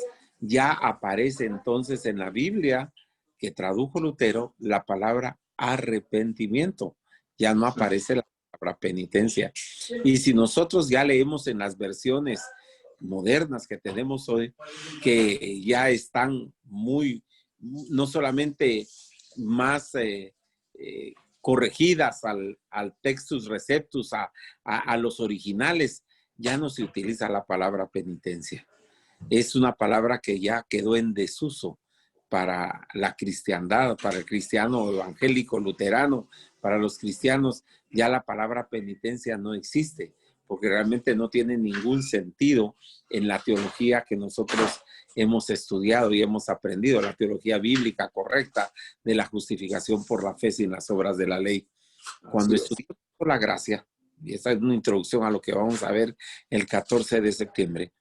ya aparece entonces en la Biblia que tradujo Lutero la palabra arrepentimiento. Ya no aparece la palabra penitencia. Y si nosotros ya leemos en las versiones modernas que tenemos hoy, que ya están no solamente más corregidas al Textus Receptus, a los originales, ya no se utiliza la palabra penitencia. Es una palabra que ya quedó en desuso para la cristiandad, para el cristiano evangélico luterano, para los cristianos. Ya la palabra penitencia no existe, porque realmente no tiene ningún sentido en la teología que nosotros hemos estudiado y hemos aprendido, la teología bíblica correcta de la justificación por la fe sin las obras de la ley. Cuando estudiamos por la gracia, y esta es una introducción a lo que vamos a ver el 14 de septiembre,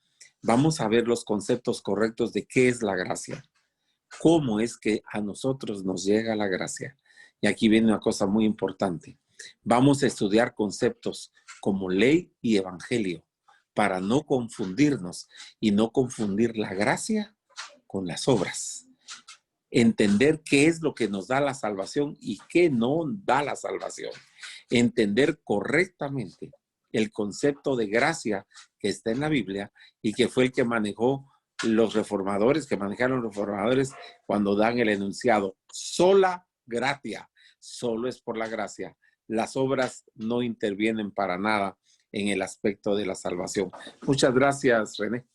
vamos a ver los conceptos correctos de qué es la gracia, cómo es que a nosotros nos llega la gracia. Y aquí viene una cosa muy importante. Vamos a estudiar conceptos como ley y evangelio para no confundirnos y no confundir la gracia con las obras. Entender qué es lo que nos da la salvación y qué no da la salvación. Entender correctamente el concepto de gracia que está en la Biblia y que fue el que manejó los reformadores, que manejaron los reformadores cuando dan el enunciado. Sola gratia, solo es por la gracia. Las obras no intervienen para nada en el aspecto de la salvación. Muchas gracias, René.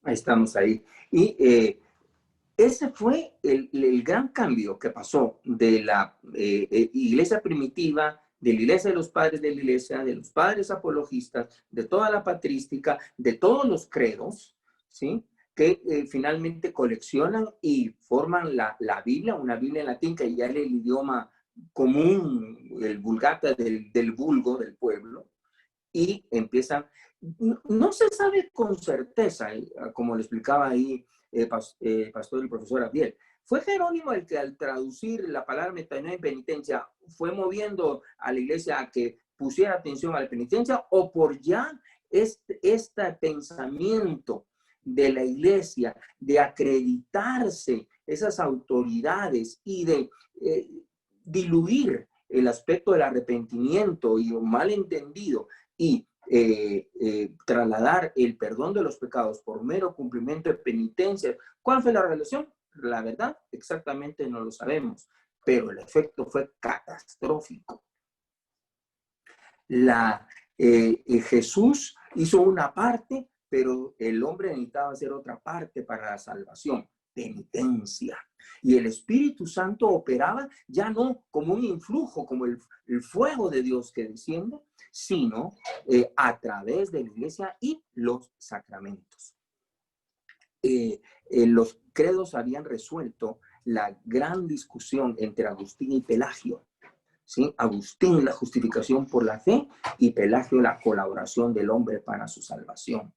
Ahí estamos ahí. Y ese fue el gran cambio que pasó de la iglesia primitiva, de la iglesia de los padres de la iglesia, de los padres apologistas, de toda la patrística, de todos los credos, ¿sí? Que finalmente coleccionan y forman la Biblia, una Biblia en latín que ya es el idioma común, el vulgata del vulgo, del pueblo, y empiezan, no se sabe con certeza, como le explicaba ahí pastor y profesor Abdiel, fue Jerónimo el que al traducir la palabra metanoia en penitencia fue moviendo a la iglesia a que pusiera atención a la penitencia, o por ya este pensamiento de la iglesia de acreditarse esas autoridades y de diluir el aspecto del arrepentimiento y un malentendido y trasladar el perdón de los pecados por mero cumplimiento de penitencia. ¿Cuál fue la relación? La verdad, exactamente no lo sabemos, pero el efecto fue catastrófico. Jesús hizo una parte, pero el hombre necesitaba hacer otra parte para la salvación, penitencia. Y el Espíritu Santo operaba ya no como un influjo, como el fuego de Dios que desciende, sino a través de la iglesia y los sacramentos. Los credos habían resuelto la gran discusión entre Agustín y Pelagio. ¿Sí? Agustín, la justificación por la fe, y Pelagio, la colaboración del hombre para su salvación.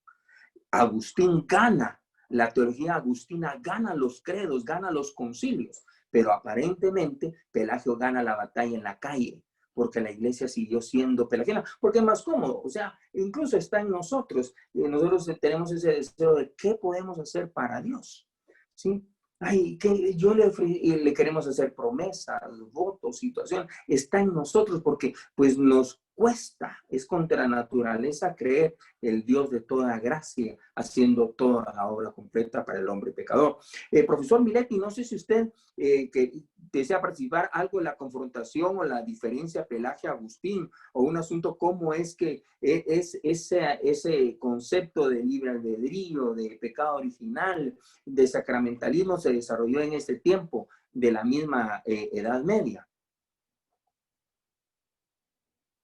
Agustín gana, la teología agustina gana los credos, gana los concilios, pero aparentemente Pelagio gana la batalla en la calle, porque la iglesia siguió siendo pelagiana, porque es más cómodo, o sea, incluso está en nosotros, nosotros tenemos ese deseo de qué podemos hacer para Dios, ¿sí? Ay, que yo le queremos hacer promesas, votos, situación, está en nosotros porque pues nos cuesta, es contra naturaleza creer el Dios de toda gracia, haciendo toda la obra completa para el hombre pecador. Profesor Miletti, no sé si usted que desea participar algo en la confrontación o la diferencia Pelagio-Agustín, o un asunto cómo es que es ese concepto de libre albedrío, de pecado original, de sacramentalismo se desarrolló en este tiempo de la misma Edad Media.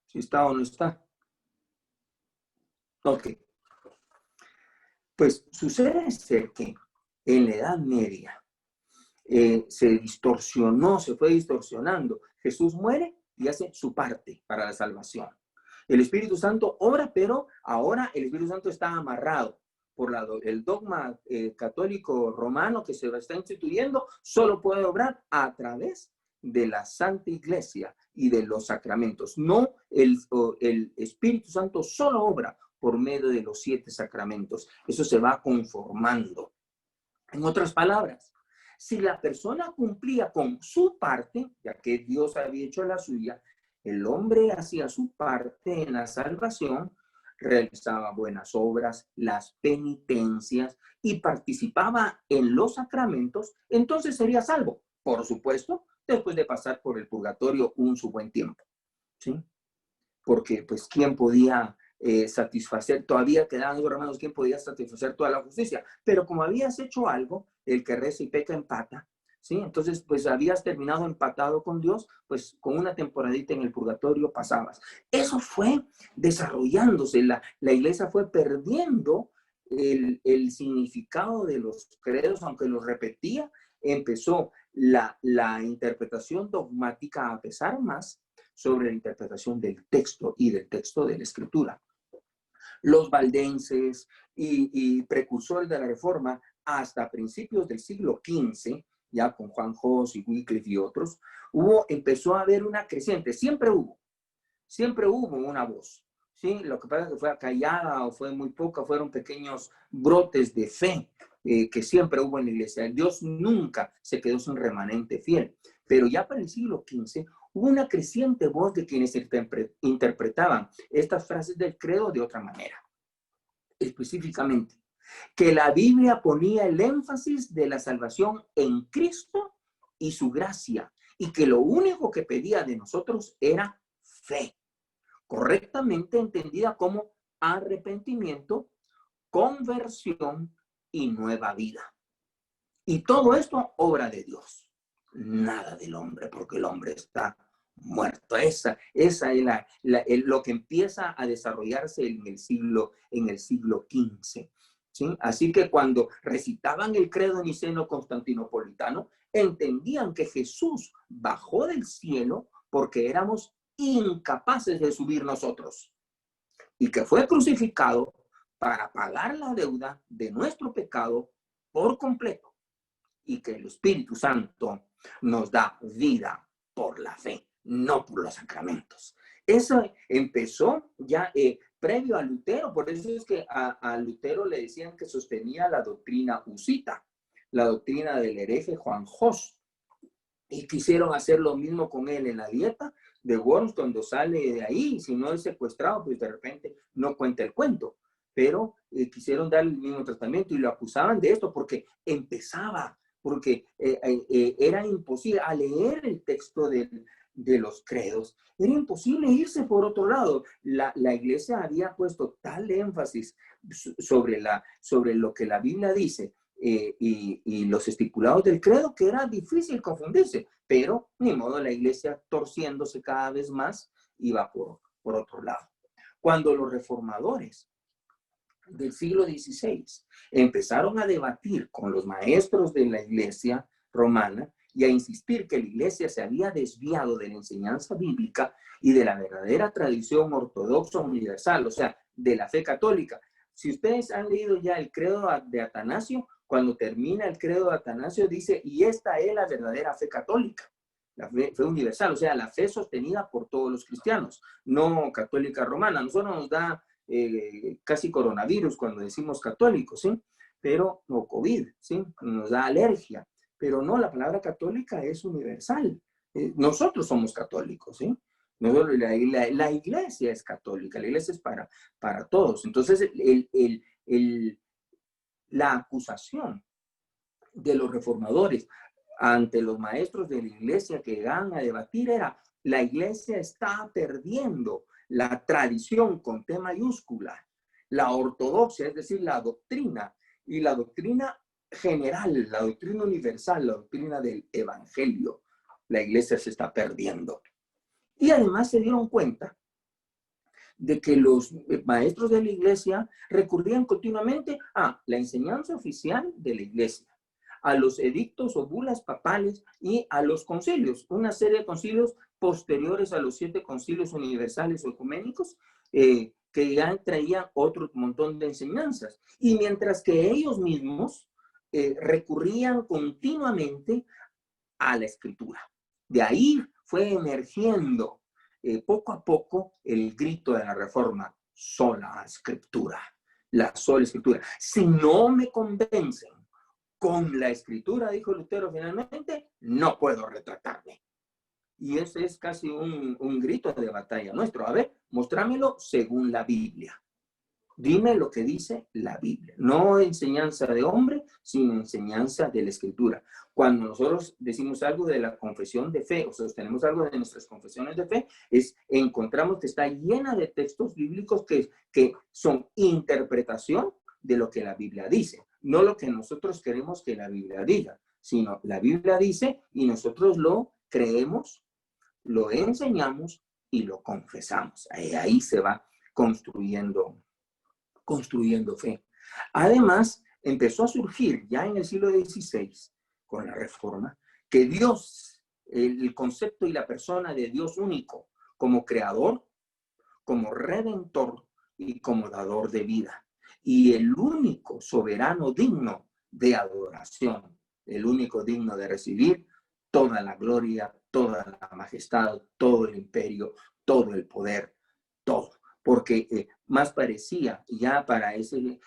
¿Si está o no está? Ok. Pues sucede ser que en la Edad Media se distorsionó, se fue distorsionando. Jesús muere y hace su parte para la salvación. El Espíritu Santo obra, pero ahora el Espíritu Santo está amarrado por el dogma católico romano que se está instituyendo, solo puede obrar a través de la Santa Iglesia y de los sacramentos. No, el Espíritu Santo solo obra por medio de los 7 sacramentos. Eso se va conformando. En otras palabras, si la persona cumplía con su parte, ya que Dios había hecho la suya, el hombre hacía su parte en la salvación, realizaba buenas obras, las penitencias y participaba en los sacramentos, entonces sería salvo, por supuesto, después de pasar por el purgatorio su buen tiempo, ¿sí? Porque, pues, ¿quién podía satisfacer? Todavía quedaban los hermanos, ¿quién podía satisfacer toda la justicia? Pero como habías hecho algo, el que reza y peca empata, ¿sí? Entonces, pues, habías terminado empatado con Dios, pues, con una temporadita en el purgatorio pasabas. Eso fue desarrollándose, la iglesia fue perdiendo el significado de los credos, aunque los repetía, empezó la interpretación dogmática a pesar más sobre la interpretación del texto y del texto de la Escritura. Los valdenses y precursores de la Reforma hasta principios del siglo XV, ya con Juan Hus y Wycliffe y otros, empezó a haber una creciente, siempre hubo una voz, ¿sí? Lo que pasa es que fue acallada o fue muy poca, fueron pequeños brotes de fe que siempre hubo en la iglesia. Dios nunca se quedó sin remanente fiel, pero ya para el siglo XV hubo una creciente voz de quienes interpretaban estas frases del credo de otra manera. Específicamente, que la Biblia ponía el énfasis de la salvación en Cristo y su gracia, y que lo único que pedía de nosotros era fe, correctamente entendida como arrepentimiento, conversión y nueva vida. Y todo esto, obra de Dios. Nada del hombre, porque el hombre está muerto. Esa es lo que empieza a desarrollarse en el siglo XV. ¿Sí? Así que cuando recitaban el credo niceno-constantinopolitano, entendían que Jesús bajó del cielo porque éramos incapaces de subir nosotros, y que fue crucificado para pagar la deuda de nuestro pecado por completo, y que el Espíritu Santo nos da vida por la fe, no por los sacramentos. Eso empezó ya previo a Lutero, por eso es que a Lutero le decían que sostenía la doctrina husita, la doctrina del hereje Juan Hus, y quisieron hacer lo mismo con él en la dieta de Worms cuando sale de ahí. Si no es secuestrado, pues de repente no cuenta el cuento, pero quisieron darle el mismo tratamiento y lo acusaban de esto porque era imposible al leer el texto de los credos, era imposible irse por otro lado. La iglesia había puesto tal énfasis sobre lo que la Biblia dice y los estipulados del credo que era difícil confundirse, pero ni modo, la iglesia torciéndose cada vez más iba por otro lado. Cuando los reformadores del siglo XVI empezaron a debatir con los maestros de la iglesia romana y a insistir que la iglesia se había desviado de la enseñanza bíblica y de la verdadera tradición ortodoxa universal, o sea, de la fe católica. Si ustedes han leído ya el credo de Atanasio, cuando termina el credo de Atanasio dice, y esta es la verdadera fe católica, la fe universal, o sea, la fe sostenida por todos los cristianos, no católica romana. Nosotros nos da casi coronavirus cuando decimos católicos, ¿sí? Pero no COVID, ¿sí? Nos da alergia, pero no, la palabra católica es universal. Nosotros somos católicos, ¿sí? Nosotros, la iglesia es católica, la iglesia es para todos. Entonces, la acusación de los reformadores ante los maestros de la iglesia que llegaban a debatir era: la iglesia está perdiendo la tradición con T mayúscula, la ortodoxia, es decir, la doctrina, y la doctrina general, la doctrina universal, la doctrina del evangelio. La iglesia se está perdiendo. Y además se dieron cuenta de que los maestros de la iglesia recurrían continuamente a la enseñanza oficial de la iglesia, a los edictos o bulas papales y a los concilios, una serie de concilios posteriores a los 7 concilios universales o ecuménicos, que ya traían otro montón de enseñanzas. Y mientras que ellos mismos recurrían continuamente a la escritura. De ahí fue emergiendo poco a poco el grito de la Reforma: sola escritura, la sola escritura. Si no me convencen Con la escritura, dijo Lutero finalmente, no puedo retratarme. Y ese es casi un grito de batalla nuestro. A ver, mostrámelo según la Biblia. Dime lo que dice la Biblia. No enseñanza de hombre, sino enseñanza de la Escritura. Cuando nosotros decimos algo de la confesión de fe o sostenemos algo de nuestras confesiones de fe, encontramos que está llena de textos bíblicos que son interpretación de lo que la Biblia dice. No lo que nosotros queremos que la Biblia diga, sino la Biblia dice y nosotros lo creemos, lo enseñamos y lo confesamos. Ahí se va construyendo fe. Además, empezó a surgir ya en el siglo XVI, con la Reforma, que Dios, el concepto y la persona de Dios único, como creador, como redentor y como dador de vida. Y el único soberano digno de adoración, el único digno de recibir toda la gloria, toda la majestad, todo el imperio, todo el poder, todo. Porque más parecía ya para ese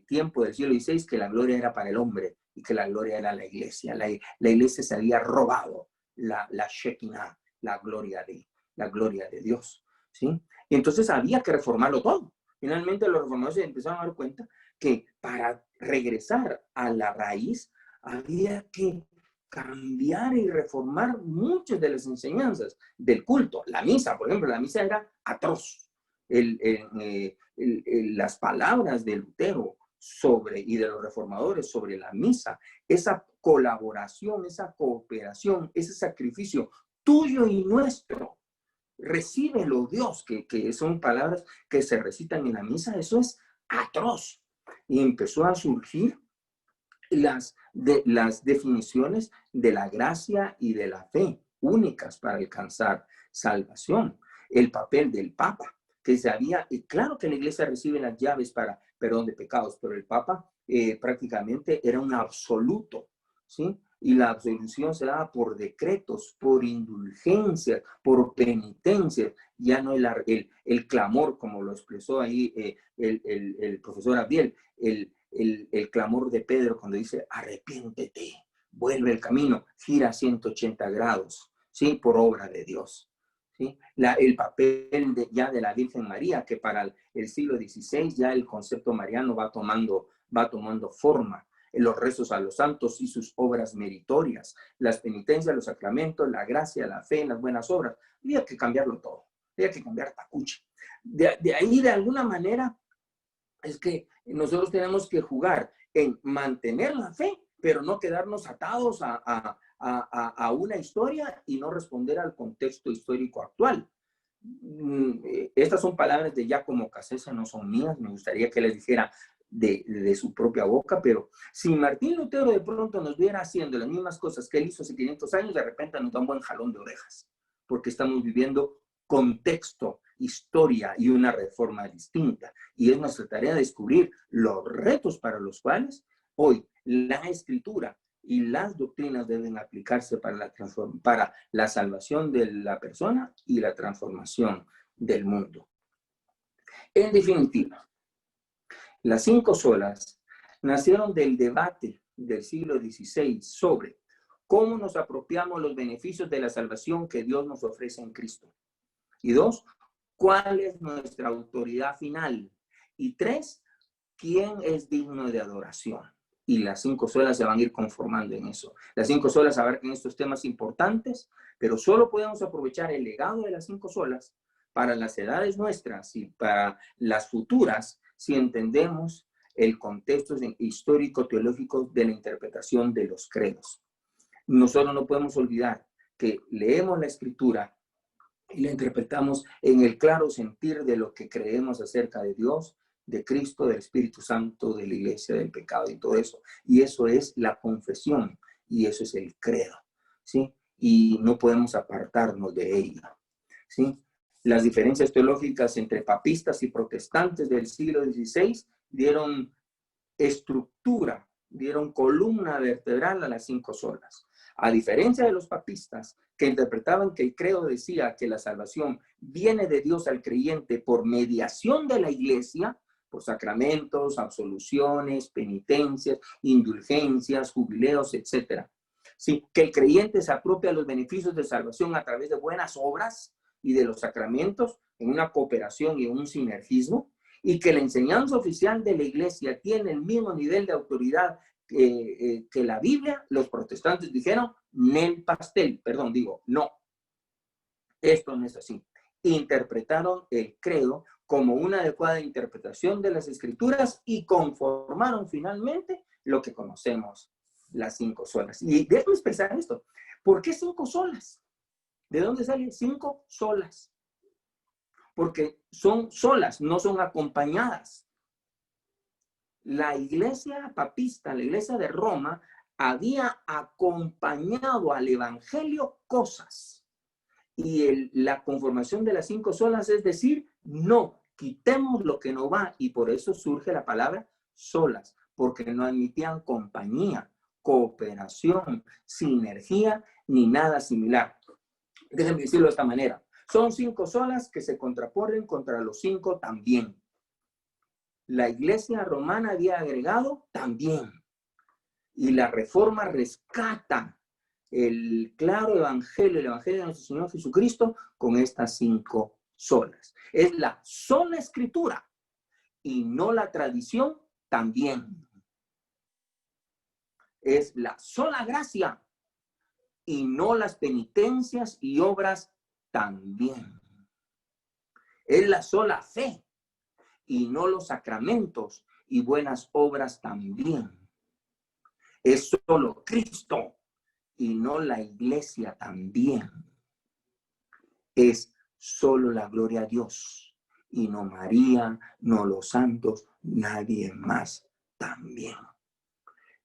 tiempo del siglo XVI que la gloria era para el hombre y que la gloria era la iglesia. La iglesia se había robado la Shekinah, la gloria de Dios, ¿sí? Y entonces había que reformarlo todo. Finalmente los reformadores se empezaron a dar cuenta que para regresar a la raíz había que cambiar y reformar muchas de las enseñanzas del culto. La misa, por ejemplo, la misa era atroz. Las palabras de Lutero y de los reformadores sobre la misa, esa colaboración, esa cooperación, ese sacrificio tuyo y nuestro, recíbelo Dios, que son palabras que se recitan en la misa, eso es atroz. Y empezó a surgir las definiciones de la gracia y de la fe únicas para alcanzar salvación. El papel del Papa, que y claro que la iglesia recibe las llaves para perdón de pecados, pero el Papa prácticamente era un absoluto, ¿sí? Y la absolución se daba por decretos, por indulgencia, por penitencia, ya no el clamor, como lo expresó ahí el profesor Abdiel, el clamor de Pedro cuando dice, arrepiéntete, vuelve el camino, gira 180 grados, ¿sí? Por obra de Dios. ¿Sí? El papel ya de la Virgen María, que para el siglo XVI ya el concepto mariano va tomando forma. Los rezos a los santos y sus obras meritorias, las penitencias, los sacramentos, la gracia, la fe, las buenas obras. Había que cambiarlo todo, había que cambiar tacuche. De ahí, de alguna manera, es que nosotros tenemos que jugar en mantener la fe, pero no quedarnos atados a una historia y no responder al contexto histórico actual. Estas son palabras de Giacomo Cassese, no son mías, me gustaría que les dijera de su propia boca, pero si Martín Lutero de pronto nos viera haciendo las mismas cosas que él hizo hace 500 años, de repente nos da un buen jalón de orejas, porque estamos viviendo contexto, historia y una reforma distinta. Y es nuestra tarea descubrir los retos para los cuales hoy la escritura y las doctrinas deben aplicarse para la salvación de la persona y la transformación del mundo. En definitiva, las 5 solas nacieron del debate del siglo XVI sobre cómo nos apropiamos los beneficios de la salvación que Dios nos ofrece en Cristo. Y 2, ¿cuál es nuestra autoridad final? Y 3, ¿quién es digno de adoración? Y las 5 solas se van a ir conformando en eso. Las 5 solas abarcan estos temas importantes, pero solo podemos aprovechar el legado de las 5 solas para las edades nuestras y para las futuras si entendemos el contexto histórico-teológico de la interpretación de los credos. Nosotros no podemos olvidar que leemos la Escritura y la interpretamos en el claro sentir de lo que creemos acerca de Dios, de Cristo, del Espíritu Santo, de la Iglesia, del pecado y todo eso. Y eso es la confesión y eso es el credo, ¿sí? Y no podemos apartarnos de ella, ¿sí? Las diferencias teológicas entre papistas y protestantes del siglo XVI dieron estructura, dieron columna vertebral a las 5 solas. A diferencia de los papistas, que interpretaban que el credo decía que la salvación viene de Dios al creyente por mediación de la iglesia, por sacramentos, absoluciones, penitencias, indulgencias, jubileos, etc. Sí, que el creyente se apropia los beneficios de salvación a través de buenas obras y de los sacramentos en una cooperación y un sinergismo, y que la enseñanza oficial de la Iglesia tiene el mismo nivel de autoridad que la Biblia. Los protestantes dijeron, nel pastel, perdón, digo, no, esto no es así. Interpretaron el credo como una adecuada interpretación de las Escrituras y conformaron finalmente lo que conocemos, las 5 solas. Y déjame expresar esto. ¿Por qué 5 solas? ¿De dónde salen 5 solas? Porque son solas, no son acompañadas. La iglesia papista, la iglesia de Roma, había acompañado al evangelio cosas. Y la conformación de las 5 solas es decir, no, quitemos lo que no va. Y por eso surge la palabra solas, porque no admitían compañía, cooperación, sinergia, ni nada similar. Déjenme decirlo de esta manera. Son 5 solas que se contraponen contra los 5 también. La iglesia romana había agregado también. Y la reforma rescata el claro evangelio, el evangelio de nuestro Señor Jesucristo con estas 5 solas. Es la sola escritura y no la tradición también. Es la sola gracia y no las penitencias y obras también. Es la sola fe y no los sacramentos y buenas obras también. Es solo Cristo y no la iglesia también. Es solo la gloria a Dios y no María, no los santos, nadie más también.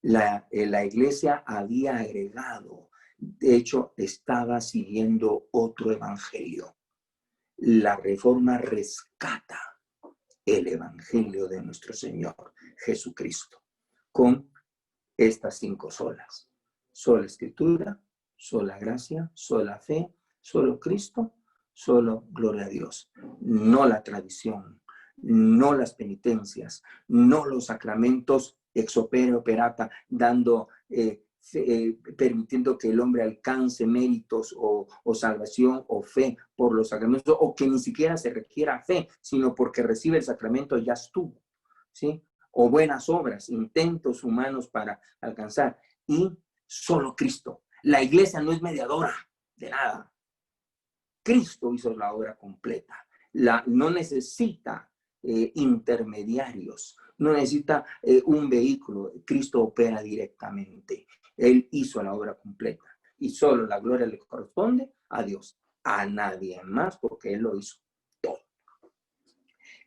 La iglesia había agregado, de hecho estaba siguiendo otro evangelio. La reforma rescata el evangelio de nuestro Señor Jesucristo con estas 5 solas. Sola escritura, sola gracia, sola fe, solo Cristo, solo gloria a Dios. No la tradición, no las penitencias, no los sacramentos ex opere operata, permitiendo que el hombre alcance méritos o salvación o fe por los sacramentos, o que ni siquiera se requiera fe, sino porque recibe el sacramento ya estuvo, ¿sí? O buenas obras, intentos humanos para alcanzar. Y solo Cristo. La iglesia no es mediadora de nada. Cristo hizo la obra completa. No necesita intermediarios, no necesita un vehículo. Cristo opera directamente. Él hizo la obra completa. Y solo la gloria le corresponde a Dios, a nadie más, porque Él lo hizo todo.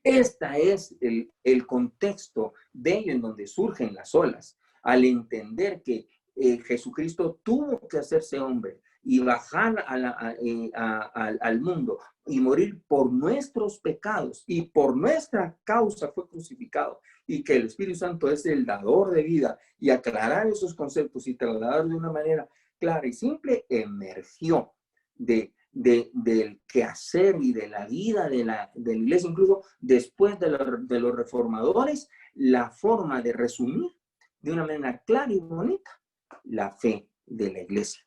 Este es el contexto bello en donde surgen las olas, al entender que Jesucristo tuvo que hacerse hombre y bajar al mundo y morir por nuestros pecados, y por nuestra causa fue crucificado, y que el Espíritu Santo es el dador de vida, y aclarar esos conceptos y trasladar de una manera clara y simple, emergió del quehacer y de la vida de la iglesia, incluso después de los reformadores, la forma de resumir de una manera clara y bonita la fe de la iglesia.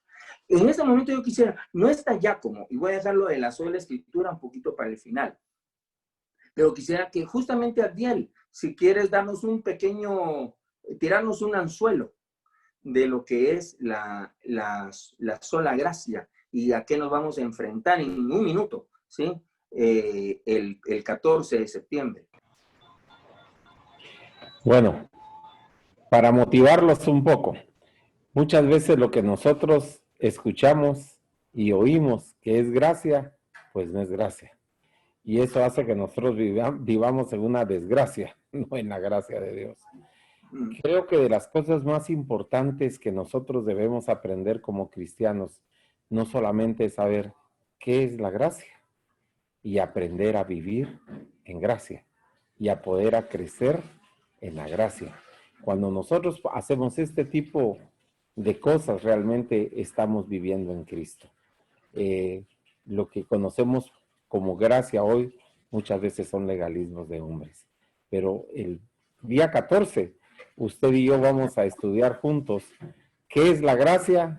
En este momento yo quisiera, no está Giacomo, y voy a dejarlo de la sola escritura un poquito para el final, pero quisiera que justamente Abdiel, si quieres darnos un pequeño, tirarnos un anzuelo de lo que es la sola gracia y a qué nos vamos a enfrentar en un minuto, ¿sí? El 14 de septiembre. Bueno, para motivarlos un poco, muchas veces lo que nosotros escuchamos y oímos que es gracia, pues no es gracia. Y eso hace que nosotros vivamos en una desgracia, no en la gracia de Dios. Creo que de las cosas más importantes que nosotros debemos aprender como cristianos, no solamente es saber qué es la gracia y aprender a vivir en gracia y a poder a crecer en la gracia. Cuando nosotros hacemos este tipo de cosas, realmente estamos viviendo en Cristo. Lo que conocemos como gracia hoy muchas veces son legalismos de hombres. pero el día 14, usted y yo vamos a estudiar juntos qué es la gracia,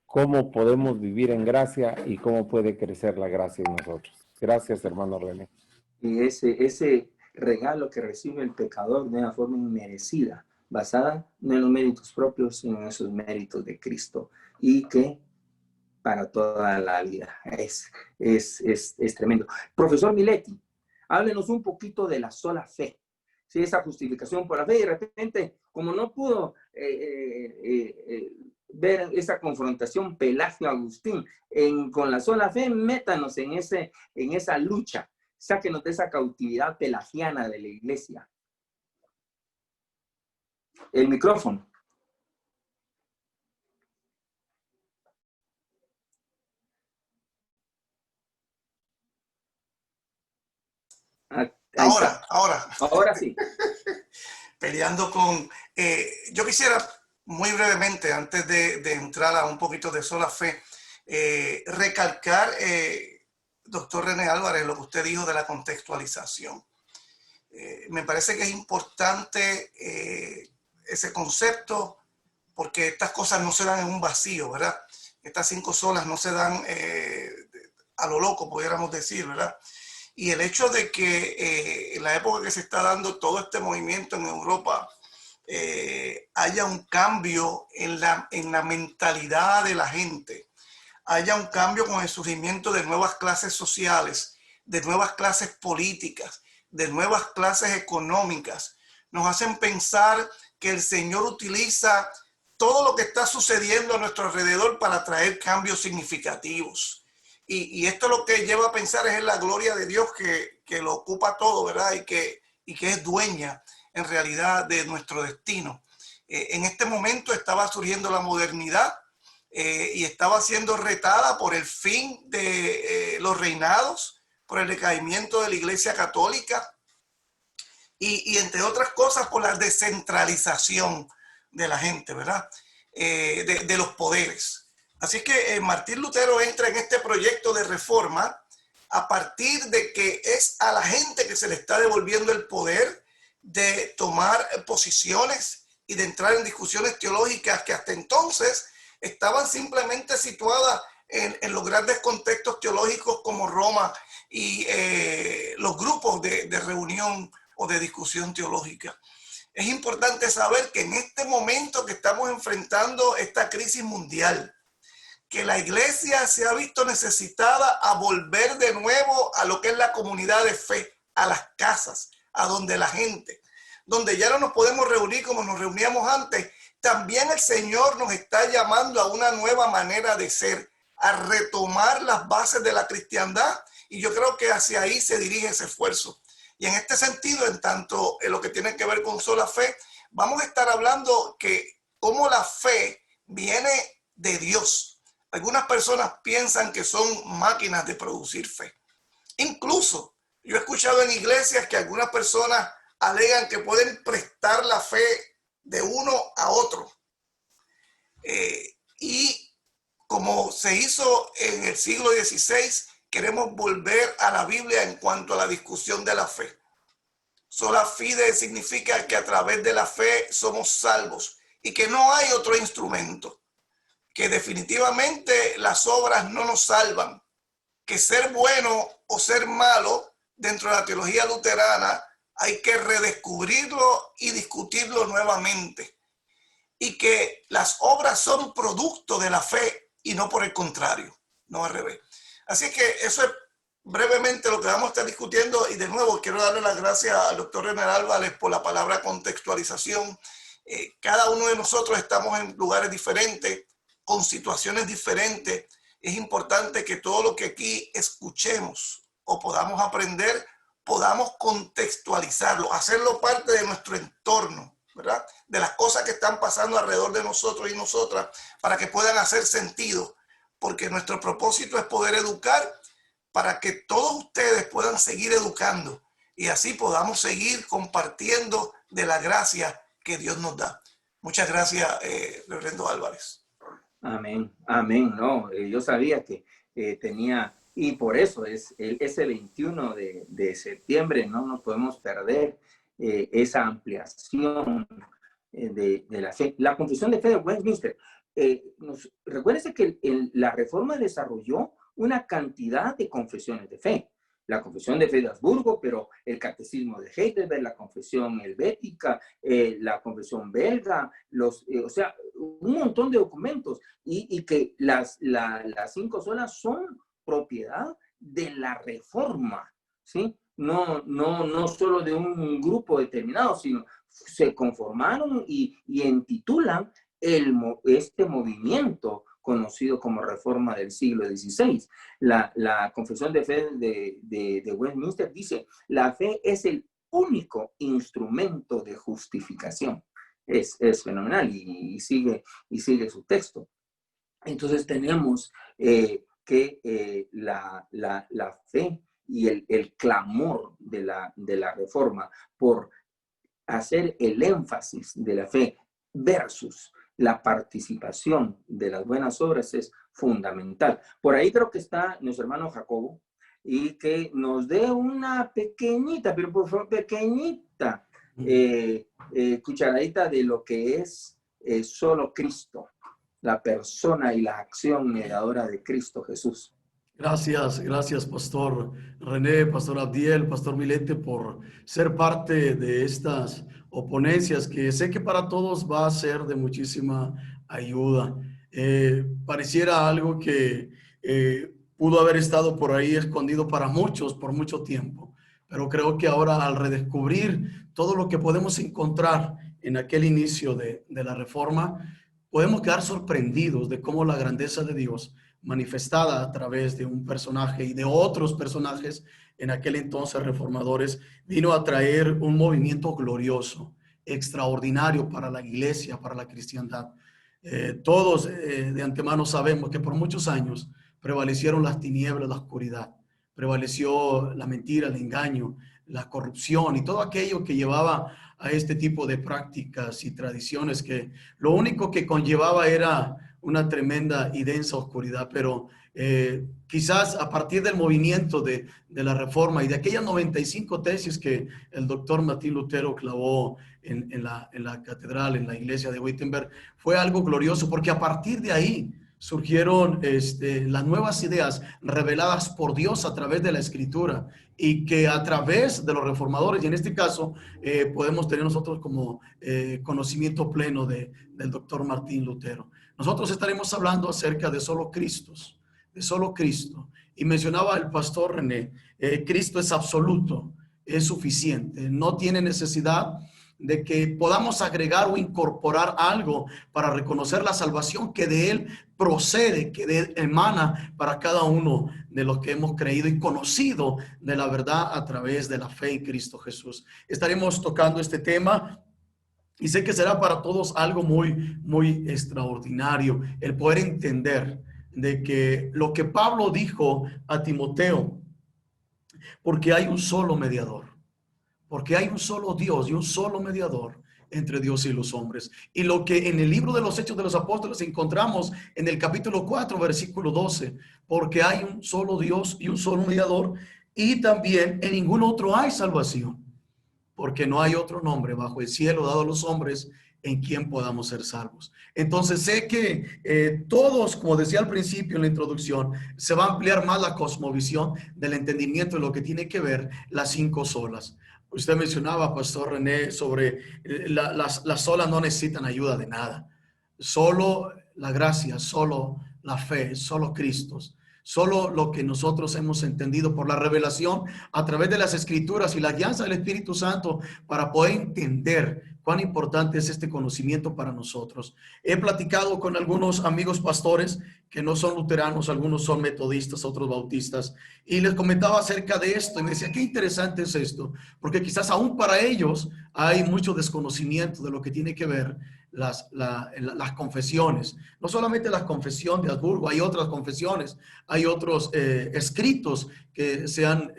cómo podemos vivir en gracia y cómo puede crecer la gracia en nosotros. Gracias, hermano René. Y ese regalo que recibe el pecador de una forma inmerecida, basada no en los méritos propios, sino en esos méritos de Cristo, y que para toda la vida es tremendo. Profesor Miletti, háblenos un poquito de la sola fe, ¿sí? Esa justificación por la fe, y de repente, como no pudo ver esa confrontación Pelagio-Agustín con la sola fe, métanos en esa lucha. Sáquenos de esa cautividad pelagiana de la iglesia. El micrófono. Ahora sí. Peleando con... yo quisiera muy brevemente, antes de entrar a un poquito de sola fe, recalcar, doctor René Álvarez, lo que usted dijo de la contextualización. Me parece que es importante ese concepto, porque estas cosas no se dan en un vacío, ¿verdad? Estas 5 solas no se dan a lo loco, pudiéramos decir, ¿verdad? Y el hecho de que en la época que se está dando todo este movimiento en Europa, haya un cambio en la mentalidad de la gente, haya un cambio con el surgimiento de nuevas clases sociales, de nuevas clases políticas, de nuevas clases económicas, nos hacen pensar que el Señor utiliza todo lo que está sucediendo a nuestro alrededor para traer cambios significativos. Y esto lo que lleva a pensar es en la gloria de Dios que lo ocupa todo, ¿verdad? Y que es dueña en realidad de nuestro destino. En este momento estaba surgiendo la modernidad y estaba siendo retada por el fin de los reinados, por el decaimiento de la Iglesia Católica y entre otras cosas por la descentralización de la gente, ¿verdad? De los poderes. Así que Martín Lutero entra en este proyecto de reforma a partir de que es a la gente que se le está devolviendo el poder de tomar posiciones y de entrar en discusiones teológicas que hasta entonces estaban simplemente situadas en los grandes contextos teológicos como Roma y los grupos de reunión o de discusión teológica. Es importante saber que en este momento que estamos enfrentando esta crisis mundial, que la iglesia se ha visto necesitada a volver de nuevo a lo que es la comunidad de fe, a las casas, a donde la gente, donde ya no nos podemos reunir como nos reuníamos antes. También el Señor nos está llamando a una nueva manera de ser, a retomar las bases de la cristiandad, y yo creo que hacia ahí se dirige ese esfuerzo. Y en este sentido, en tanto en lo que tiene que ver con sola fe, vamos a estar hablando que cómo la fe viene de Dios. Algunas personas piensan que son máquinas de producir fe. Incluso yo he escuchado en iglesias que algunas personas alegan que pueden prestar la fe de uno a otro. Y como se hizo en el siglo XVI, queremos volver a la Biblia en cuanto a la discusión de la fe. Sola fide significa que a través de la fe somos salvos y que no hay otro instrumento. Que definitivamente las obras no nos salvan, que ser bueno o ser malo dentro de la teología luterana hay que redescubrirlo y discutirlo nuevamente, y que las obras son producto de la fe y no por el contrario, no al revés. Así que eso es brevemente lo que vamos a estar discutiendo, y de nuevo quiero darle las gracias al doctor René Álvarez por la palabra contextualización. Cada uno de nosotros estamos en lugares diferentes, con situaciones diferentes. Es importante que todo lo que aquí escuchemos o podamos aprender, podamos contextualizarlo, hacerlo parte de nuestro entorno, ¿verdad? De las cosas que están pasando alrededor de nosotros y nosotras, para que puedan hacer sentido, porque nuestro propósito es poder educar para que todos ustedes puedan seguir educando y así podamos seguir compartiendo de la gracia que Dios nos da. Muchas gracias, reverendo Álvarez. Amén, amén. No, yo sabía que tenía, y por eso es ese 21 de septiembre, no nos podemos perder. esa ampliación de la fe. La Confesión de Fe de Westminster. Recuérdense que la Reforma desarrolló una cantidad de confesiones de fe. La Confesión de Fe de Habsburgo, pero el Catecismo de Heidelberg, la Confesión Helvética, la Confesión Belga, o sea, un montón de documentos, y que las 5 solas son propiedad de la Reforma, ¿sí? No solo de un grupo determinado, sino se conformaron y intitulan este movimiento conocido como Reforma del siglo XVI. La Confesión de Fe de Westminster dice: la fe es el único instrumento de justificación. Es fenomenal, y sigue su texto. Entonces tenemos que la fe y el clamor de la Reforma por hacer el énfasis de la fe versus la participación de las buenas obras es fundamental. Por ahí creo que está nuestro hermano Jacobo, y que nos dé una pequeñita, pero por favor pequeñita, cucharadita de lo que es solo Cristo, la persona y la acción mediadora de Cristo Jesús. Gracias, Pastor René, Pastor Abdiel, Pastor Milete, por ser parte de estas ponencias que sé que para todos va a ser de muchísima ayuda. Pareciera algo que pudo haber estado por ahí escondido para muchos por mucho tiempo, pero creo que ahora, al redescubrir todo lo que podemos encontrar en aquel inicio de la Reforma, podemos quedar sorprendidos de cómo la grandeza de Dios, manifestada a través de un personaje y de otros personajes en aquel entonces reformadores, vino a traer un movimiento glorioso, extraordinario para la iglesia, para la cristiandad. Todos de antemano sabemos que por muchos años prevalecieron las tinieblas, la oscuridad, prevaleció la mentira, el engaño, la corrupción y todo aquello que llevaba a este tipo de prácticas y tradiciones, que lo único que conllevaba era una tremenda y densa oscuridad. Pero quizás a partir del movimiento de la Reforma y de aquellas 95 tesis que el doctor Martín Lutero clavó en la catedral, en la iglesia de Wittenberg, fue algo glorioso, porque a partir de ahí surgieron las nuevas ideas reveladas por Dios a través de la Escritura, y que a través de los reformadores, y en este caso podemos tener nosotros como conocimiento pleno del doctor Martín Lutero. Nosotros estaremos hablando acerca de solo Cristo, y mencionaba el pastor René, Cristo es absoluto, es suficiente, no tiene necesidad de que podamos agregar o incorporar algo para reconocer la salvación que de Él procede, que de Él emana para cada uno de los que hemos creído y conocido de la verdad a través de la fe en Cristo Jesús. Estaremos tocando este tema, y sé que será para todos algo muy, muy extraordinario, el poder entender de que lo que Pablo dijo a Timoteo, porque hay un solo mediador, porque hay un solo Dios y un solo mediador entre Dios y los hombres. Y lo que en el libro de los Hechos de los Apóstoles encontramos en el capítulo 4, versículo 12, porque hay un solo Dios y un solo mediador, y también en ningún otro hay salvación, porque no hay otro nombre bajo el cielo dado a los hombres en quien podamos ser salvos. Entonces sé que todos, como decía al principio en la introducción, se va a ampliar más la cosmovisión del entendimiento de lo que tiene que ver las 5 solas. Usted mencionaba, Pastor René, sobre las solas no necesitan ayuda de nada. Solo la gracia, solo la fe, solo Cristo. Solo lo que nosotros hemos entendido por la revelación a través de las Escrituras y la guianza del Espíritu Santo para poder entender cuán importante es este conocimiento para nosotros. He platicado con algunos amigos pastores que no son luteranos, algunos son metodistas, otros bautistas, y les comentaba acerca de esto y me decía, qué interesante es esto, porque quizás aún para ellos hay mucho desconocimiento de lo que tiene que ver las confesiones. No solamente la confesión de Habsburgo, hay otras confesiones, hay otros escritos que se han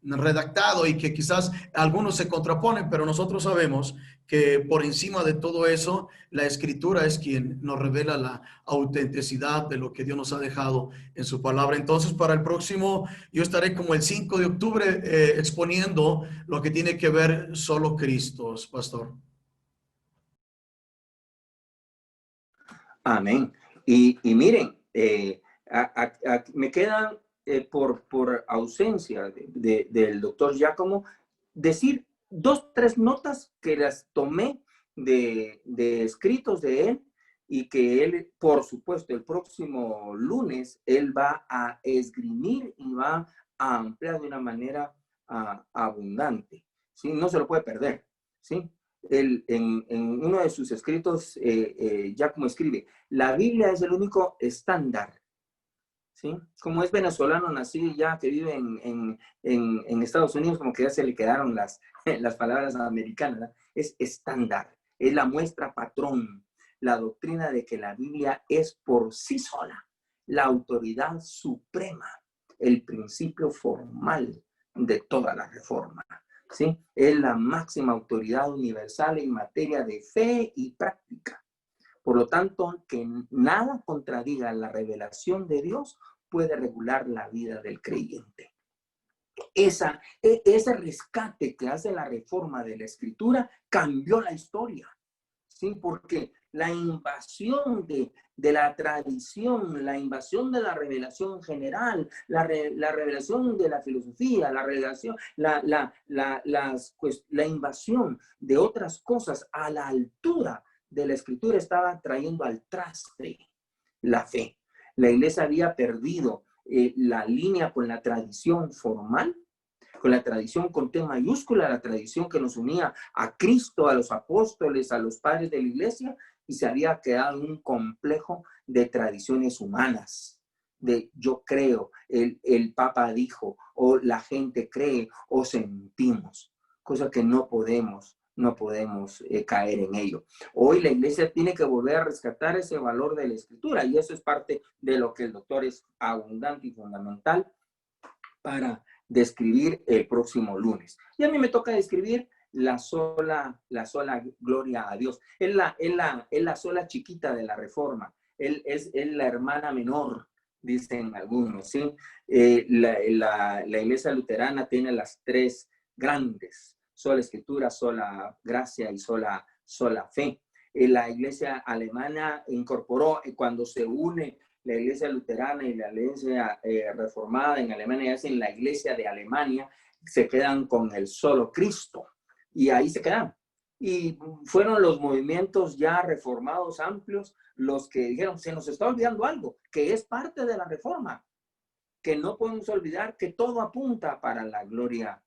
redactado y que quizás algunos se contraponen, pero nosotros sabemos que por encima de todo eso, la Escritura es quien nos revela la autenticidad de lo que Dios nos ha dejado en su palabra. Entonces, para el próximo, yo estaré como el 5 de octubre exponiendo lo que tiene que ver solo Cristo, pastor. Amén. Y miren, me quedan por ausencia del doctor Giacomo decir 2, 3 notas que las tomé de escritos de él y que él, por supuesto, el próximo lunes, él va a esgrimir y va a ampliar de una manera abundante. ¿Sí? No se lo puede perder. ¿Sí? En uno de sus escritos, Giacomo escribe, la Biblia es el único estándar, ¿sí? Como es venezolano, nacido ya que vive en Estados Unidos, como que ya se le quedaron las palabras americanas, ¿verdad? Es estándar, es la muestra patrón, la doctrina de que la Biblia es por sí sola la autoridad suprema, el principio formal de toda la reforma. ¿Sí? Es la máxima autoridad universal en materia de fe y práctica. Por lo tanto, que nada contradiga la revelación de Dios puede regular la vida del creyente. Ese rescate que hace la reforma de la Escritura cambió la historia. ¿Sí? Porque la invasión de la tradición, la invasión de la revelación general, la revelación de la filosofía, la revelación, la invasión de otras cosas a la altura de la Escritura estaba trayendo al traste la fe. La iglesia había perdido la línea con la tradición formal, con la tradición con T mayúscula, la tradición que nos unía a Cristo, a los apóstoles, a los padres de la iglesia, y se había quedado un complejo de tradiciones humanas, de yo creo, el Papa dijo, o la gente cree, o sentimos, cosa que no podemos caer en ello. Hoy la iglesia tiene que volver a rescatar ese valor de la Escritura, y eso es parte de lo que el doctor es abundante y fundamental para describir el próximo lunes. Y a mí me toca describir la sola gloria a Dios. Es la sola chiquita de la reforma. Él es la hermana menor, dicen algunos, ¿sí? La iglesia luterana tiene las 3 grandes: sola escritura, sola gracia y sola fe. La iglesia alemana incorporó, cuando se une la iglesia luterana y la iglesia reformada en Alemania, hacen la iglesia de Alemania, se quedan con el solo Cristo y ahí se quedan. Y fueron los movimientos ya reformados amplios los que dijeron, se nos está olvidando algo, que es parte de la reforma, que no podemos olvidar que todo apunta para la gloria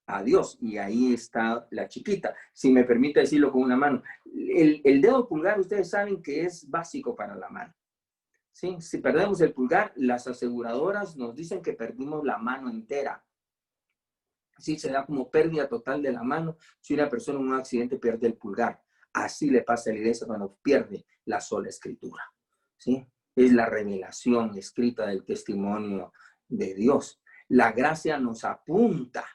a Dios. Y ahí está la chiquita. Si me permite decirlo con una mano, el dedo pulgar, ustedes saben que es básico para la mano. ¿Sí? Si perdemos el pulgar, las aseguradoras nos dicen que perdimos la mano entera. Sí, se da como pérdida total de la mano si una persona en un accidente pierde el pulgar. Así le pasa a la iglesia cuando pierde la sola escritura. ¿Sí? Es la revelación escrita del testimonio de Dios. La gracia nos apunta,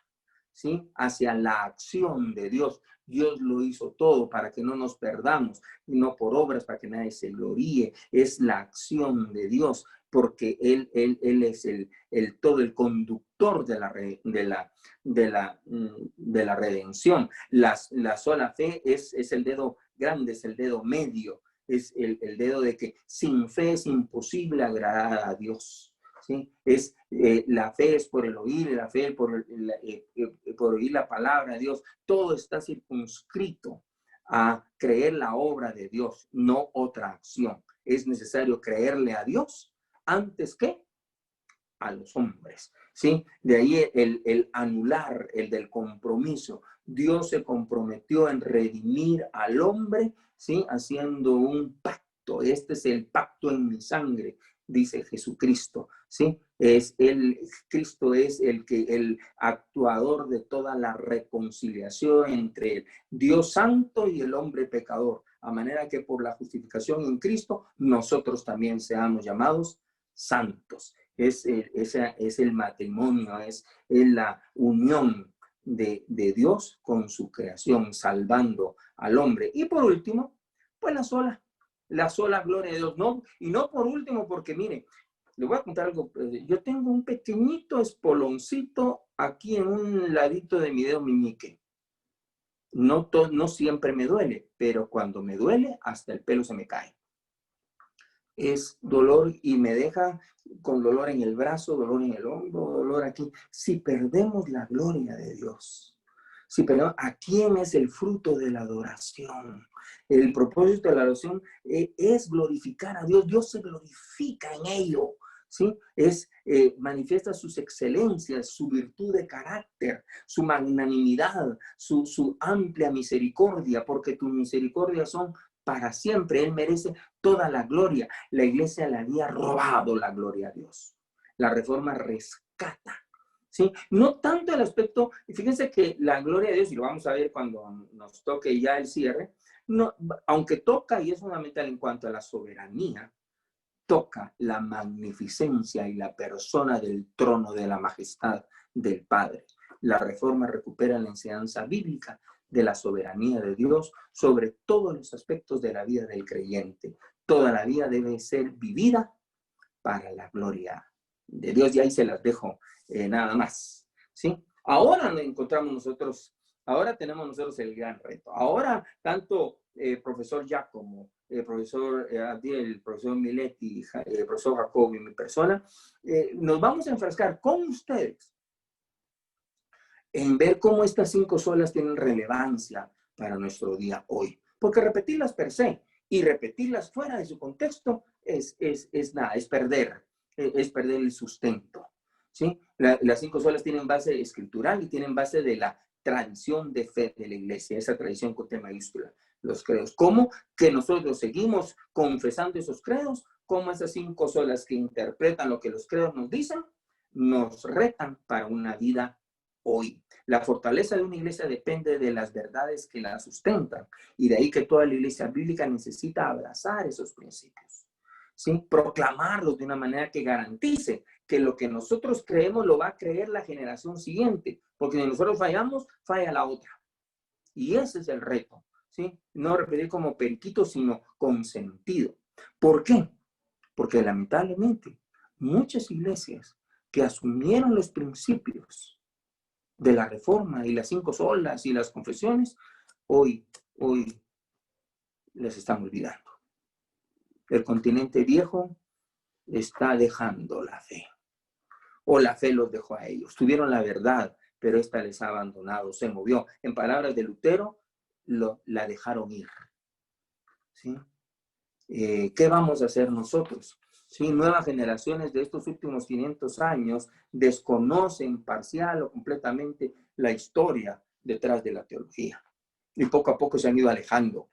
¿sí?, hacia la acción de Dios. Dios lo hizo todo para que no nos perdamos, y no por obras para que nadie se gloríe. Es la acción de Dios, porque Él es todo el conductor de la redención. La sola fe es el dedo grande, es el dedo medio, es el dedo de que sin fe es imposible agradar a Dios. ¿Sí? La fe es por el oír, la fe por oír la palabra de Dios. Todo está circunscrito a creer la obra de Dios, no otra acción. Es necesario creerle a Dios antes que a los hombres. ¿Sí? De ahí el anular, el del compromiso. Dios se comprometió en redimir al hombre, ¿sí?, haciendo un pacto. Este es el pacto en mi sangre, dice Jesucristo. ¿Sí? Cristo es el actuador de toda la reconciliación entre el Dios santo y el hombre pecador, a manera que por la justificación en Cristo nosotros también seamos llamados santos. es el matrimonio, es la unión de Dios con su creación, salvando al hombre. Y por último, pues la sola gloria de Dios. No, y no por último, porque mire, le voy a contar algo. Yo tengo un pequeñito espoloncito aquí en un ladito de mi dedo meñique. No siempre me duele, pero cuando me duele, hasta el pelo se me cae. Es dolor y me deja con dolor en el brazo, dolor en el hombro, dolor aquí. Si perdemos la gloria de Dios, si perdemos, ¿a quién es el fruto de la adoración? El propósito de la adoración es glorificar a Dios. Dios se glorifica en ello, ¿sí? Manifiesta sus excelencias, su virtud de carácter, su magnanimidad, su amplia misericordia, porque tus misericordias son para siempre. Él merece toda la gloria. La iglesia le había robado la gloria a Dios. La reforma rescata, ¿sí? No tanto el aspecto, y fíjense que la gloria de Dios, y lo vamos a ver cuando nos toque ya el cierre, no, aunque toca y es fundamental en cuanto a la soberanía, toca la magnificencia y la persona del trono de la majestad del Padre. La reforma recupera la enseñanza bíblica de la soberanía de Dios sobre todos los aspectos de la vida del creyente. Toda la vida debe ser vivida para la gloria de Dios. Y ahí se las dejo nada más, ¿sí? Ahora nos encontramos nosotros, ahora tenemos nosotros el gran reto. Ahora, tanto profesor Giacomo, profesor Abdiel, profesor Miletti, profesor Jacobo y mi persona, nos vamos a enfrascar con ustedes en ver cómo estas 5 solas tienen relevancia para nuestro día hoy. Porque repetirlas per se y repetirlas fuera de su contexto es nada, es perder el sustento, ¿sí? Las 5 solas tienen base escritural y tienen base de la tradición de fe de la iglesia, esa tradición con T mayúscula, los credos. ¿Cómo que nosotros seguimos confesando esos credos? ¿Cómo esas 5 solas que interpretan lo que los credos nos dicen, nos retan para una vida hoy? La fortaleza de una iglesia depende de las verdades que la sustentan, y de ahí que toda la iglesia bíblica necesita abrazar esos principios, ¿sí? Proclamarlos de una manera que garantice que lo que nosotros creemos lo va a creer la generación siguiente, porque si nosotros fallamos, falla la otra. Y ese es el reto, ¿sí? No repetir como periquito, sino con sentido. ¿Por qué? Porque lamentablemente muchas iglesias que asumieron los principios de la reforma y las 5 solas y las confesiones, hoy les están olvidando. El continente viejo está dejando la fe, o la fe los dejó a ellos. Tuvieron la verdad, pero esta les ha abandonado, se movió. En palabras de Lutero, la dejaron ir, ¿sí? ¿Qué vamos a hacer nosotros? ¿Sí? Nuevas generaciones de estos últimos 500 años desconocen parcial o completamente la historia detrás de la teología. Y poco a poco se han ido alejando,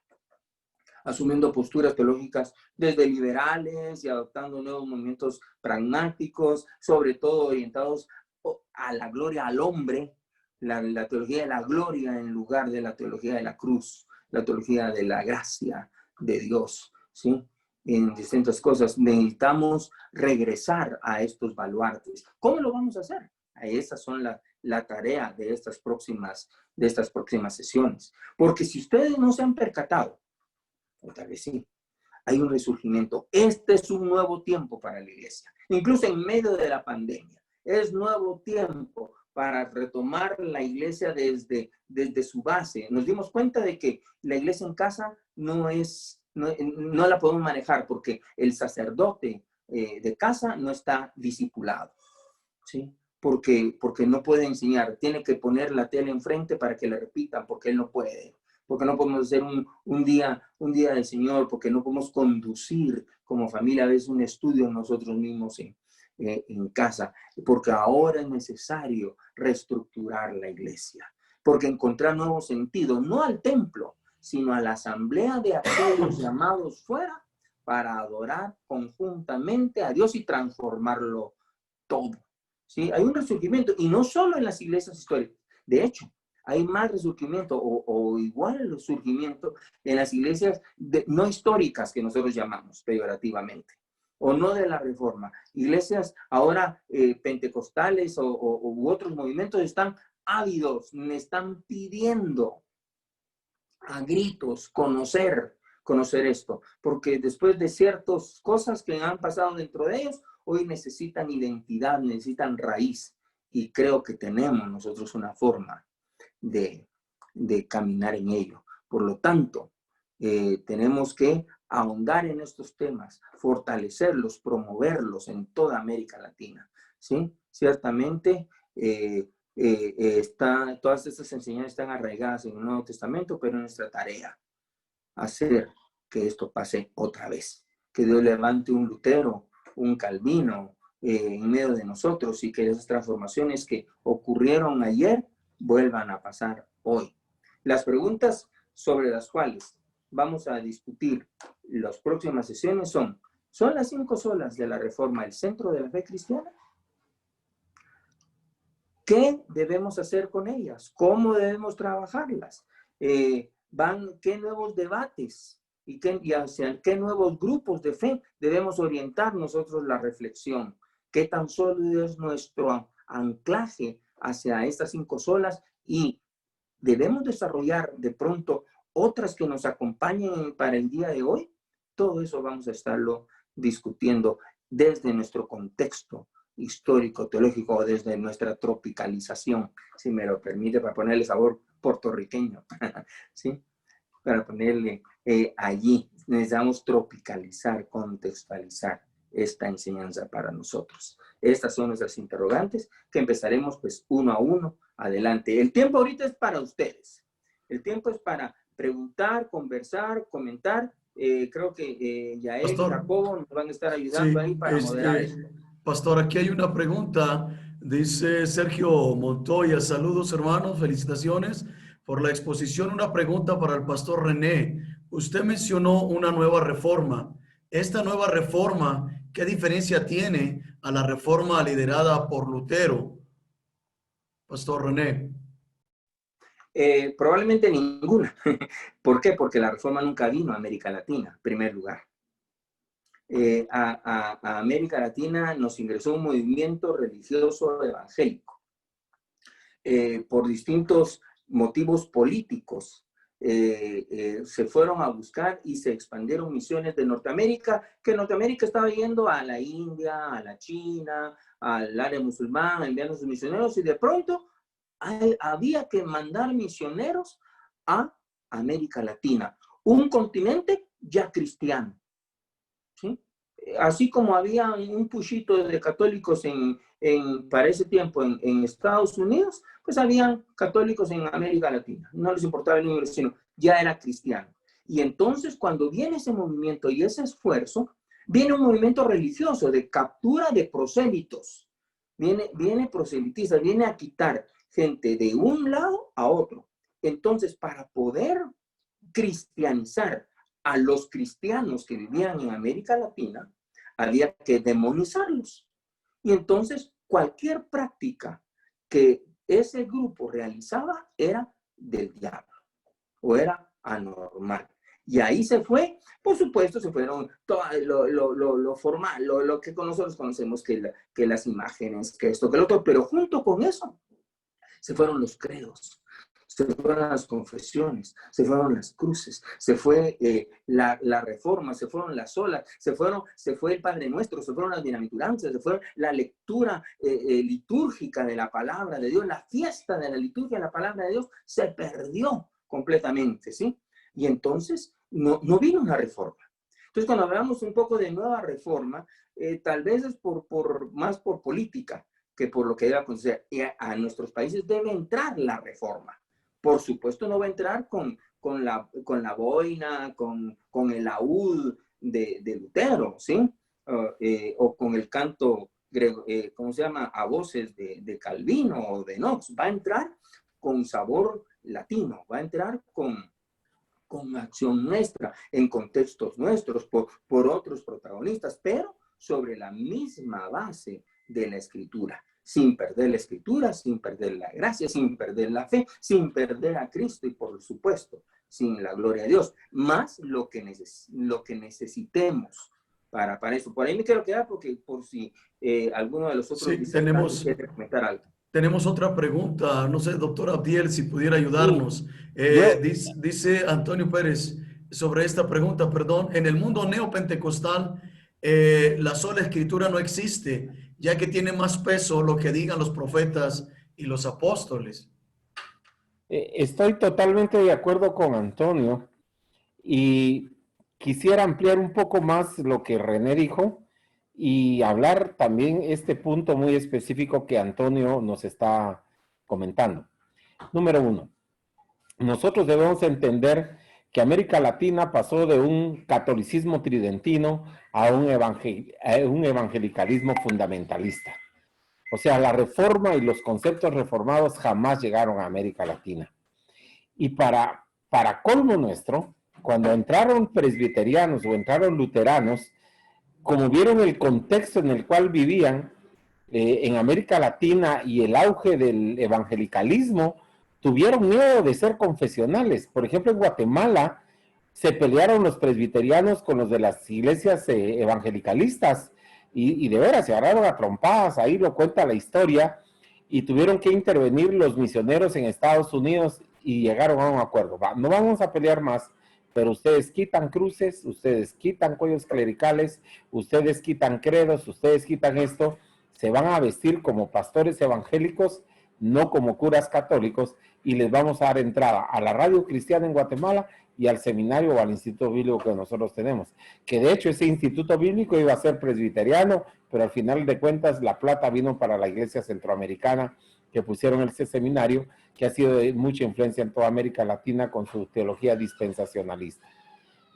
asumiendo posturas teológicas desde liberales y adoptando nuevos movimientos pragmáticos, sobre todo orientados a la gloria al hombre, la teología de la gloria en lugar de la teología de la cruz, la teología de la gracia de Dios, ¿sí? En distintas cosas. Necesitamos regresar a estos baluartes. ¿Cómo lo vamos a hacer? Esas son la tarea de estas próximas sesiones. Porque si ustedes no se han percatado, o tal vez sí, hay un resurgimiento. Este es un nuevo tiempo para la iglesia, incluso en medio de la pandemia. Es nuevo tiempo para retomar la iglesia desde su base. Nos dimos cuenta de que la iglesia en casa no la podemos manejar porque el sacerdote de casa no está discipulado, ¿sí? Porque no puede enseñar, tiene que poner la tele enfrente para que le repitan, porque él no puede. Porque no podemos hacer un día del Señor, porque no podemos conducir como familia a veces un estudio nosotros mismos en casa, porque ahora es necesario reestructurar la iglesia, porque encontrar nuevo sentido, no al templo, sino a la asamblea de aquellos llamados fuera para adorar conjuntamente a Dios y transformarlo todo, ¿sí? Hay un resurgimiento, y no solo en las iglesias históricas. De hecho, hay más resurgimiento o igual el resurgimiento en las iglesias no históricas, que nosotros llamamos peyorativamente, o no de la reforma. Iglesias ahora pentecostales u otros movimientos están ávidos, me están pidiendo a gritos conocer esto, porque después de ciertas cosas que han pasado dentro de ellos, hoy necesitan identidad, necesitan raíz, y creo que tenemos nosotros una forma de caminar en ello. Por lo tanto, tenemos que ahondar en estos temas, fortalecerlos, promoverlos en toda América Latina, ¿sí? Ciertamente, todas estas enseñanzas están arraigadas en el Nuevo Testamento, pero es nuestra tarea hacer que esto pase otra vez. Que Dios levante un Lutero, un Calvino en medio de nosotros, y que esas transformaciones que ocurrieron ayer vuelvan a pasar hoy. Las preguntas sobre las cuales vamos a discutir las próximas sesiones ¿son las 5 solas de la Reforma el centro de la fe cristiana? ¿Qué debemos hacer con ellas? ¿Cómo debemos trabajarlas? ¿Qué nuevos debates y hacia qué nuevos grupos de fe debemos orientar nosotros la reflexión? ¿Qué tan sólido es nuestro anclaje hacia estas 5 solas? Y debemos desarrollar de pronto otras que nos acompañen para el día de hoy. Todo eso vamos a estarlo discutiendo desde nuestro contexto histórico, teológico, desde nuestra tropicalización, si me lo permite, para ponerle sabor puertorriqueño, ¿sí? Para ponerle allí, necesitamos tropicalizar, contextualizar esta enseñanza para nosotros. Estas son nuestras interrogantes que empezaremos pues uno a uno. Adelante. El tiempo ahorita es para ustedes. El tiempo es para preguntar, conversar, comentar. Creo que Yael y Pastor, Jacobo nos van a estar ayudando ahí para moderar esto. Pastor, aquí hay una pregunta. Dice Sergio Montoya, saludos hermanos, felicitaciones por la exposición. Una pregunta para el Pastor René. Usted mencionó una nueva reforma. Esta nueva reforma, ¿qué diferencia tiene a la reforma liderada por Lutero? Pastor René. Probablemente ninguna. ¿Por qué? Porque la reforma nunca vino a América Latina, en primer lugar. A América Latina nos ingresó un movimiento religioso evangélico. Por distintos motivos políticos, se fueron a buscar y se expandieron misiones de Norteamérica, que Norteamérica estaba yendo a la India, a la China, al área musulmana, enviando sus misioneros, y de pronto había que mandar misioneros a América Latina, un continente ya cristiano, ¿sí? Así como había un puchito de católicos para ese tiempo en Estados Unidos, pues habían católicos en América Latina. No les importaba el número, sino ya era cristiano. Y entonces cuando viene ese movimiento y ese esfuerzo, viene un movimiento religioso de captura de prosélitos. Viene proselitistas, viene a quitar gente de un lado a otro. Entonces, para poder cristianizar a los cristianos que vivían en América Latina, había que demonizarlos. Y entonces, cualquier práctica que ese grupo realizaba era del diablo o era anormal. Y ahí se fue, por supuesto, se fueron todo lo formal, lo que nosotros conocemos, que las imágenes, que esto, que lo otro, pero junto con eso, se fueron los credos, se fueron las confesiones, se fueron las cruces, se fue la reforma, se fueron las olas, se fue el Padre Nuestro, se fueron las bienaventuranzas, se fue la lectura litúrgica de la palabra de Dios, la fiesta de la liturgia de la palabra de Dios se perdió completamente, ¿sí? Y entonces no vino una reforma. Entonces, cuando hablamos un poco de nueva reforma, tal vez es más por política que por lo que debe acontecer. Y a nuestros países debe entrar la reforma. Por supuesto, no va a entrar con la boina, con el laúd de Lutero, ¿sí? O con el canto, ¿cómo se llama? A voces de Calvino o de Knox. Va a entrar con sabor latino, va a entrar con acción nuestra, en contextos nuestros, por otros protagonistas, pero sobre la misma base de la Escritura, sin perder la Escritura, sin perder la gracia, sin perder la fe, sin perder a Cristo y, por supuesto, sin la gloria de Dios. Más lo que necesitemos para eso. Por ahí me quiero quedar porque por si alguno de los otros Sí, tenemos, quiere comentar algo. tenemos otra pregunta. No sé, doctor Abdiel, si pudiera ayudarnos. Yo- Dice Antonio Pérez sobre esta pregunta, perdón. En el mundo neopentecostal, la sola escritura no existe, ya que tiene más peso lo que digan los profetas y los apóstoles. Estoy totalmente de acuerdo con Antonio y quisiera ampliar un poco más lo que René dijo y hablar también este punto muy específico que Antonio nos está comentando. Número uno, nosotros debemos entender que América Latina pasó de un catolicismo tridentino a un evangelicalismo fundamentalista. O sea, la reforma y los conceptos reformados jamás llegaron a América Latina. Y para colmo nuestro, cuando entraron presbiterianos o entraron luteranos, como vieron el contexto en el cual vivían en América Latina y el auge del evangelicalismo, tuvieron miedo de ser confesionales. Por ejemplo, en Guatemala se pelearon los presbiterianos con los de las iglesias evangelicalistas y de veras se agarraron a trompadas, ahí lo cuenta la historia, y tuvieron que intervenir los misioneros en Estados Unidos y llegaron a un acuerdo. No vamos a pelear más, pero ustedes quitan cruces, ustedes quitan cuellos clericales, ustedes quitan credos, ustedes quitan esto, se van a vestir como pastores evangélicos, no como curas católicos, y les vamos a dar entrada a la radio cristiana en Guatemala y al seminario o al instituto bíblico que nosotros tenemos. Que de hecho ese instituto bíblico iba a ser presbiteriano, pero al final de cuentas la plata vino para la iglesia centroamericana que pusieron ese seminario, que ha sido de mucha influencia en toda América Latina con su teología dispensacionalista.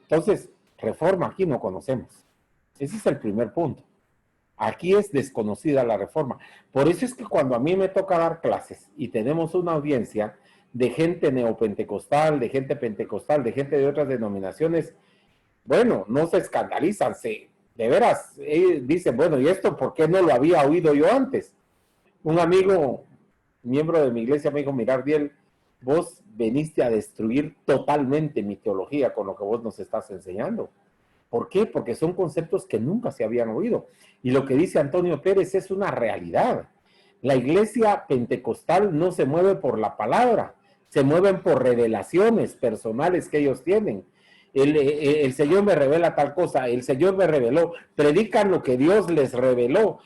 Entonces, reforma aquí no conocemos. Ese es el primer punto. Aquí es desconocida la reforma. Por eso es que cuando a mí me toca dar clases y tenemos una audiencia de gente neopentecostal, de gente pentecostal, de gente de otras denominaciones, bueno, no se escandalizan, de veras, dicen, bueno, ¿y esto por qué no lo había oído yo antes? Un amigo, miembro de mi iglesia, me dijo, mira, Ardiel, vos veniste a destruir totalmente mi teología con lo que vos nos estás enseñando. ¿Por qué? Porque son conceptos que nunca se habían oído. Y lo que dice Antonio Pérez es una realidad. La iglesia pentecostal no se mueve por la palabra, se mueven por revelaciones personales que ellos tienen. El Señor me revela tal cosa, el Señor me reveló. Predican lo que Dios les reveló,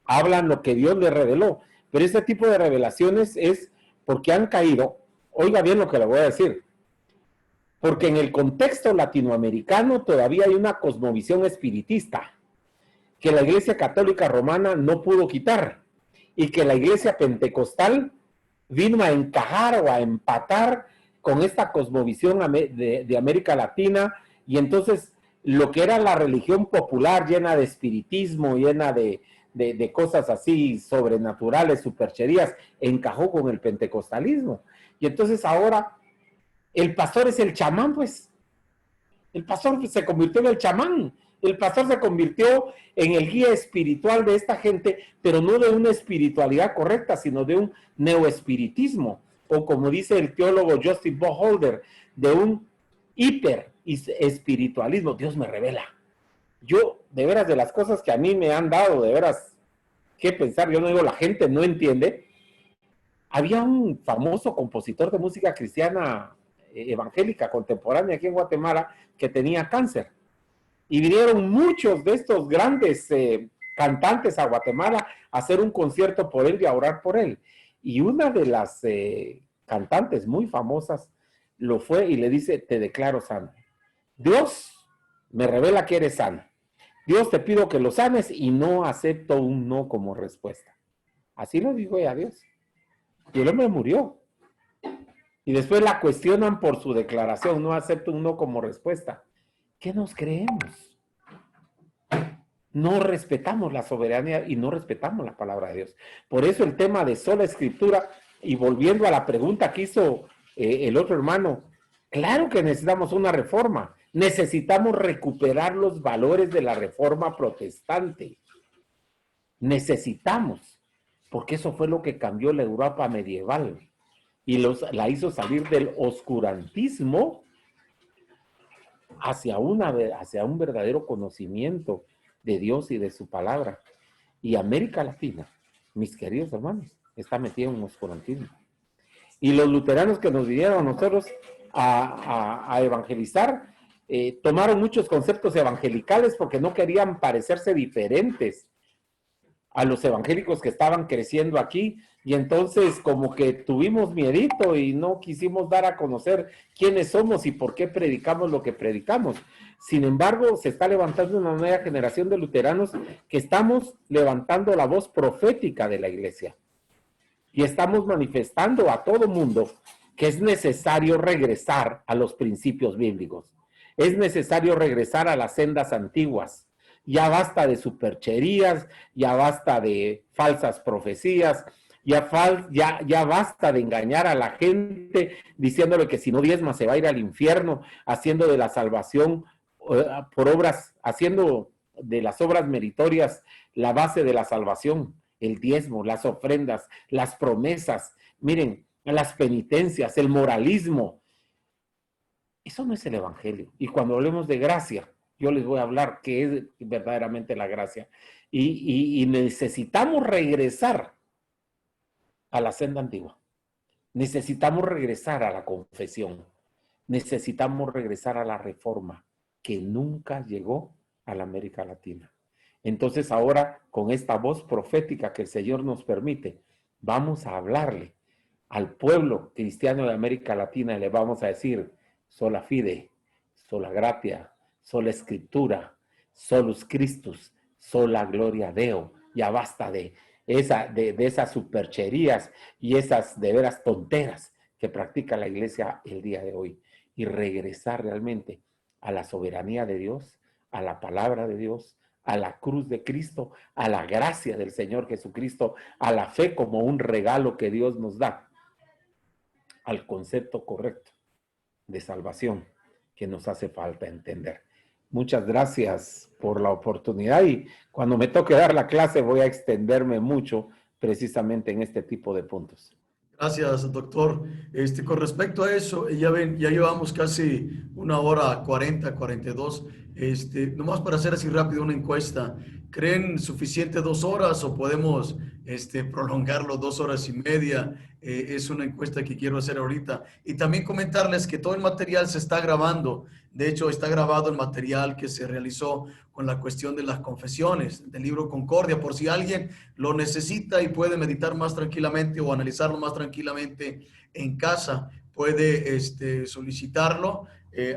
hablan lo que Dios les reveló. Pero este tipo de revelaciones es porque han caído, oiga bien lo que le voy a decir, porque en el contexto latinoamericano todavía hay una cosmovisión espiritista que la Iglesia Católica Romana no pudo quitar y que la Iglesia Pentecostal vino a encajar o a empatar con esta cosmovisión de América Latina, y entonces lo que era la religión popular llena de espiritismo, llena de cosas así sobrenaturales, supercherías, encajó con el pentecostalismo. Y entonces ahora el pastor es el chamán, pues. El pastor se convirtió en el chamán. El pastor se convirtió en el guía espiritual de esta gente, pero no de una espiritualidad correcta, sino de un neoespiritismo, o como dice el teólogo Justin Boholder, de un hiperespiritualismo. Dios me revela. Yo, de veras, de las cosas que a mí me han dado, de veras, qué pensar, yo no digo, la gente no entiende. Había un famoso compositor de música cristiana evangélica contemporánea aquí en Guatemala que tenía cáncer. Y vinieron muchos de estos grandes cantantes a Guatemala a hacer un concierto por él y a orar por él. Y una de las cantantes muy famosas lo fue y le dice, te declaro sano. Dios me revela que eres sano. Dios, te pido que lo sanes y no acepto un no como respuesta. Así lo dijo ella a Dios. Y el hombre murió. Y después la cuestionan por su declaración, no acepto un no como respuesta. ¿Qué nos creemos? No respetamos la soberanía y no respetamos la palabra de Dios. Por eso el tema de sola escritura, y volviendo a la pregunta que hizo el otro hermano, claro que necesitamos una reforma. Necesitamos recuperar los valores de la reforma protestante. Necesitamos, porque eso fue lo que cambió la Europa medieval y la hizo salir del oscurantismo hacia un verdadero conocimiento de Dios y de su palabra. Y América Latina, mis queridos hermanos, está metida en un oscurantismo. Y los luteranos que nos vinieron a nosotros a evangelizar, tomaron muchos conceptos evangelicales porque no querían parecerse diferentes a los evangélicos que estaban creciendo aquí, y entonces como que tuvimos miedito y no quisimos dar a conocer quiénes somos y por qué predicamos lo que predicamos. Sin embargo, se está levantando una nueva generación de luteranos que estamos levantando la voz profética de la iglesia y estamos manifestando a todo mundo que es necesario regresar a los principios bíblicos. Es necesario regresar a las sendas antiguas. Ya basta de supercherías, ya basta de falsas profecías, ya basta de engañar a la gente diciéndole que si no diezma se va a ir al infierno, haciendo de la salvación por obras, haciendo de las obras meritorias la base de la salvación, el diezmo, las ofrendas, las promesas, miren, las penitencias, el moralismo. Eso no es el evangelio. Y cuando hablemos de gracia, yo les voy a hablar qué es verdaderamente la gracia. Y necesitamos regresar a la senda antigua. Necesitamos regresar a la confesión. Necesitamos regresar a la reforma que nunca llegó a la América Latina. Entonces ahora, con esta voz profética que el Señor nos permite, vamos a hablarle al pueblo cristiano de América Latina y le vamos a decir: sola fide, sola gratia, sola escritura, solus Christus, sola gloria Deo. Ya basta de esas supercherías y esas de veras tonteras que practica la iglesia el día de hoy, y regresar realmente a la soberanía de Dios, a la palabra de Dios, a la cruz de Cristo, a la gracia del Señor Jesucristo, a la fe como un regalo que Dios nos da, al concepto correcto de salvación que nos hace falta entender. Muchas gracias por la oportunidad, y cuando me toque dar la clase voy a extenderme mucho precisamente en este tipo de puntos. Gracias, doctor. Con respecto a eso, ya ven, ya llevamos casi 1:40, 42. Nomás para hacer así rápido una encuesta, ¿creen suficiente 2 horas o podemos prolongarlo 2 horas y media? Es una encuesta que quiero hacer ahorita. Y también comentarles que todo el material se está grabando. De hecho, está grabado el material que se realizó con la cuestión de las confesiones del libro Concordia, por si alguien lo necesita y puede meditar más tranquilamente o analizarlo más tranquilamente en casa, puede solicitarlo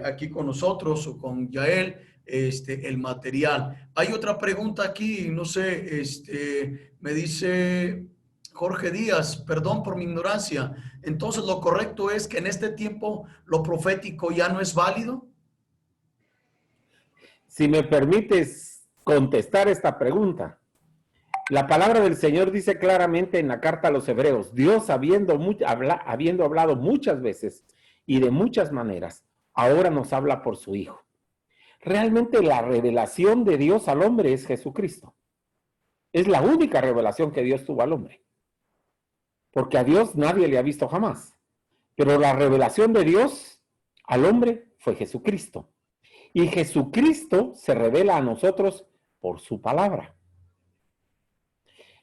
aquí con nosotros o con Yael, el material. Hay otra pregunta aquí, no sé, me dice Jorge Díaz, perdón por mi ignorancia, entonces lo correcto es que en este tiempo lo profético ya no es válido. Si me permites contestar esta pregunta, la palabra del Señor dice claramente en la carta a los Hebreos: Dios habiendo hablado muchas veces y de muchas maneras, ahora nos habla por su Hijo. Realmente la revelación de Dios al hombre es Jesucristo. Es la única revelación que Dios tuvo al hombre, porque a Dios nadie le ha visto jamás. Pero la revelación de Dios al hombre fue Jesucristo. Y Jesucristo se revela a nosotros por su palabra.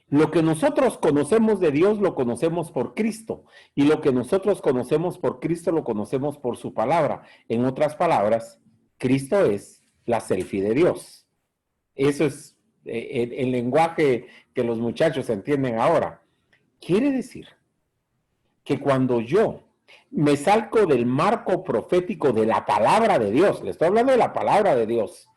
Lo que nosotros conocemos de Dios lo conocemos por Cristo, y lo que nosotros conocemos por Cristo lo conocemos por su palabra. En otras palabras, Cristo es la selfie de Dios. Eso es el lenguaje que los muchachos entienden ahora. Quiere decir que cuando yo me salgo del marco profético de la palabra de Dios, le estoy hablando de la palabra de Dios,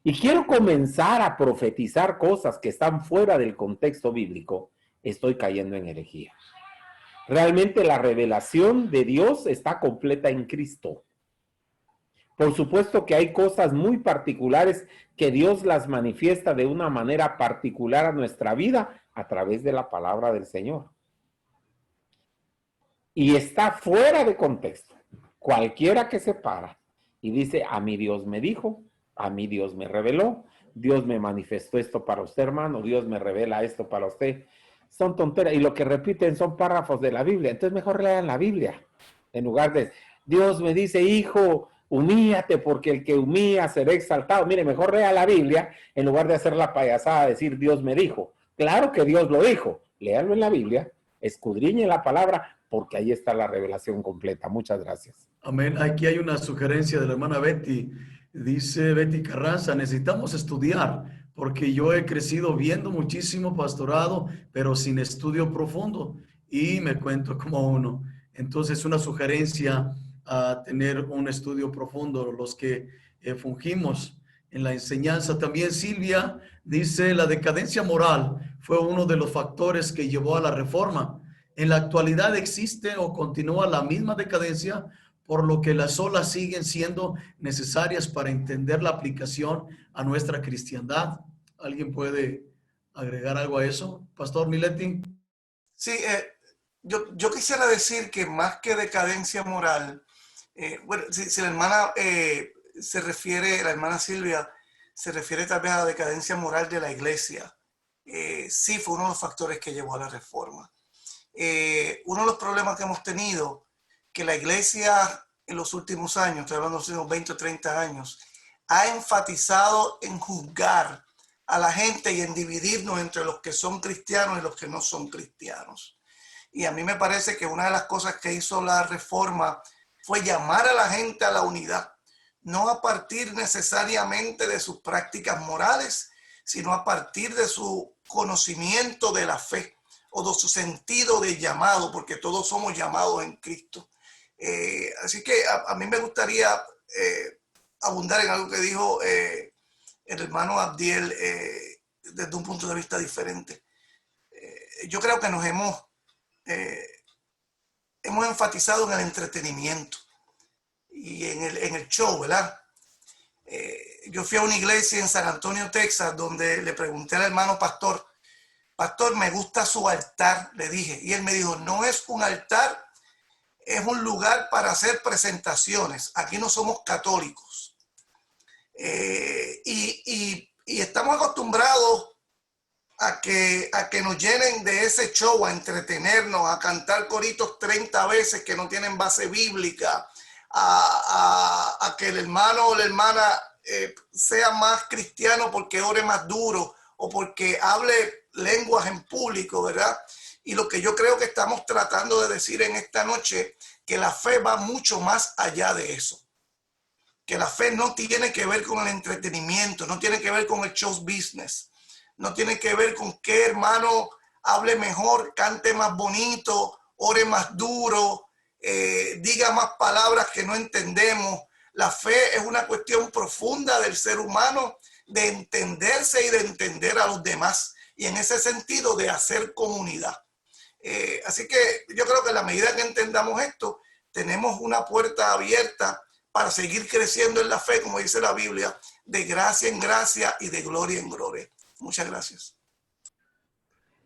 y quiero comenzar a profetizar cosas que están fuera del contexto bíblico, estoy cayendo en herejía. Realmente la revelación de Dios está completa en Cristo. Por supuesto que hay cosas muy particulares que Dios las manifiesta de una manera particular a nuestra vida a través de la palabra del Señor. Y está fuera de contexto. Cualquiera que se para y dice: a mí Dios me dijo, a mí Dios me reveló, Dios me manifestó esto para usted, hermano, Dios me revela esto para usted, son tonteras. Y lo que repiten son párrafos de la Biblia. Entonces mejor lean la Biblia. En lugar de: Dios me dice, hijo, humíllate porque el que humilla será exaltado. Mire, mejor lea la Biblia en lugar de hacer la payasada, decir Dios me dijo. Claro que Dios lo dijo. Léalo en la Biblia, escudriñe la palabra, porque ahí está la revelación completa. Muchas gracias. Amén. Aquí hay una sugerencia de la hermana Betty. Dice Betty Carranza, necesitamos estudiar porque yo he crecido viendo muchísimo pastorado, pero sin estudio profundo y me cuento como uno. Entonces, una sugerencia a tener un estudio profundo, los que fungimos en la enseñanza. También Silvia dice, la decadencia moral fue uno de los factores que llevó a la reforma. En la actualidad existe o continúa la misma decadencia, por lo que las olas siguen siendo necesarias para entender la aplicación a nuestra cristiandad. ¿Alguien puede agregar algo a eso? Pastor Miletti. Sí, yo quisiera decir que más que decadencia moral, bueno, si la hermana se refiere, la hermana Silvia se refiere tal vez a la decadencia moral de la iglesia, sí fue uno de los factores que llevó a la reforma. Uno de los problemas que hemos tenido, que la iglesia en los últimos años, estoy hablando de los últimos 20 o 30 años, ha enfatizado en juzgar a la gente y en dividirnos entre los que son cristianos y los que no son cristianos. Y a mí me parece que una de las cosas que hizo la reforma fue llamar a la gente a la unidad, no a partir necesariamente de sus prácticas morales, sino a partir de su conocimiento de la fe o de su sentido de llamado, porque todos somos llamados en Cristo. Así que a mí me gustaría abundar en algo que dijo el hermano Abdiel desde un punto de vista diferente. Yo creo que nos hemos enfatizado en el entretenimiento y en el show, ¿verdad? Yo fui a una iglesia en San Antonio, Texas, donde le pregunté al hermano pastor, me gusta su altar, le dije, y él me dijo, no es un altar, es un lugar para hacer presentaciones. Aquí no somos católicos. Y estamos acostumbrados a que nos llenen de ese show, a entretenernos, a cantar coritos 30 veces que no tienen base bíblica, a que el hermano o la hermana sea más cristiano porque ore más duro o porque hable lenguas en público, ¿verdad? Y lo que yo creo que estamos tratando de decir en esta noche, que la fe va mucho más allá de eso. Que la fe no tiene que ver con el entretenimiento, no tiene que ver con el show business, no tiene que ver con qué hermano hable mejor, cante más bonito, ore más duro, diga más palabras que no entendemos. La fe es una cuestión profunda del ser humano, de entenderse y de entender a los demás. Y en ese sentido de hacer comunidad. Así que yo creo que a la medida que entendamos esto, tenemos una puerta abierta para seguir creciendo en la fe, como dice la Biblia, de gracia en gracia y de gloria en gloria. Muchas gracias.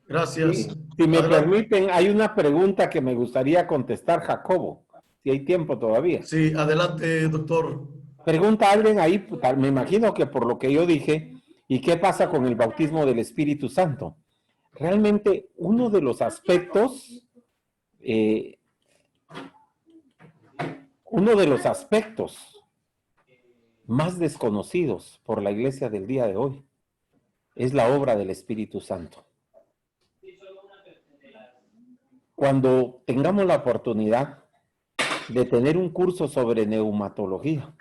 Gracias. Si me permiten, hay una pregunta que me gustaría contestar, Jacobo, si hay tiempo todavía. Sí, adelante, doctor. Pregunta alguien ahí, me imagino que por lo que yo dije, ¿y qué pasa con el bautismo del Espíritu Santo? Realmente uno de los aspectos más desconocidos por la iglesia del día de hoy es la obra del Espíritu Santo. Cuando tengamos la oportunidad de tener un curso sobre neumatología,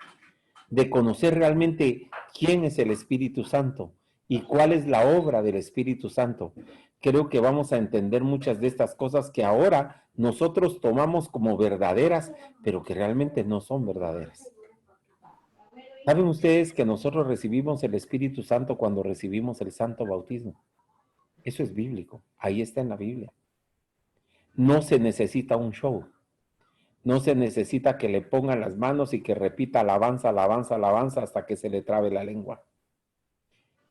de conocer realmente quién es el Espíritu Santo y cuál es la obra del Espíritu Santo, creo que vamos a entender muchas de estas cosas que ahora nosotros tomamos como verdaderas, pero que realmente no son verdaderas. ¿Saben ustedes que nosotros recibimos el Espíritu Santo cuando recibimos el santo bautismo? Eso es bíblico, ahí está en la Biblia. No se necesita un show. No se necesita que le pongan las manos y que repita alabanza, alabanza, alabanza hasta que se le trabe la lengua.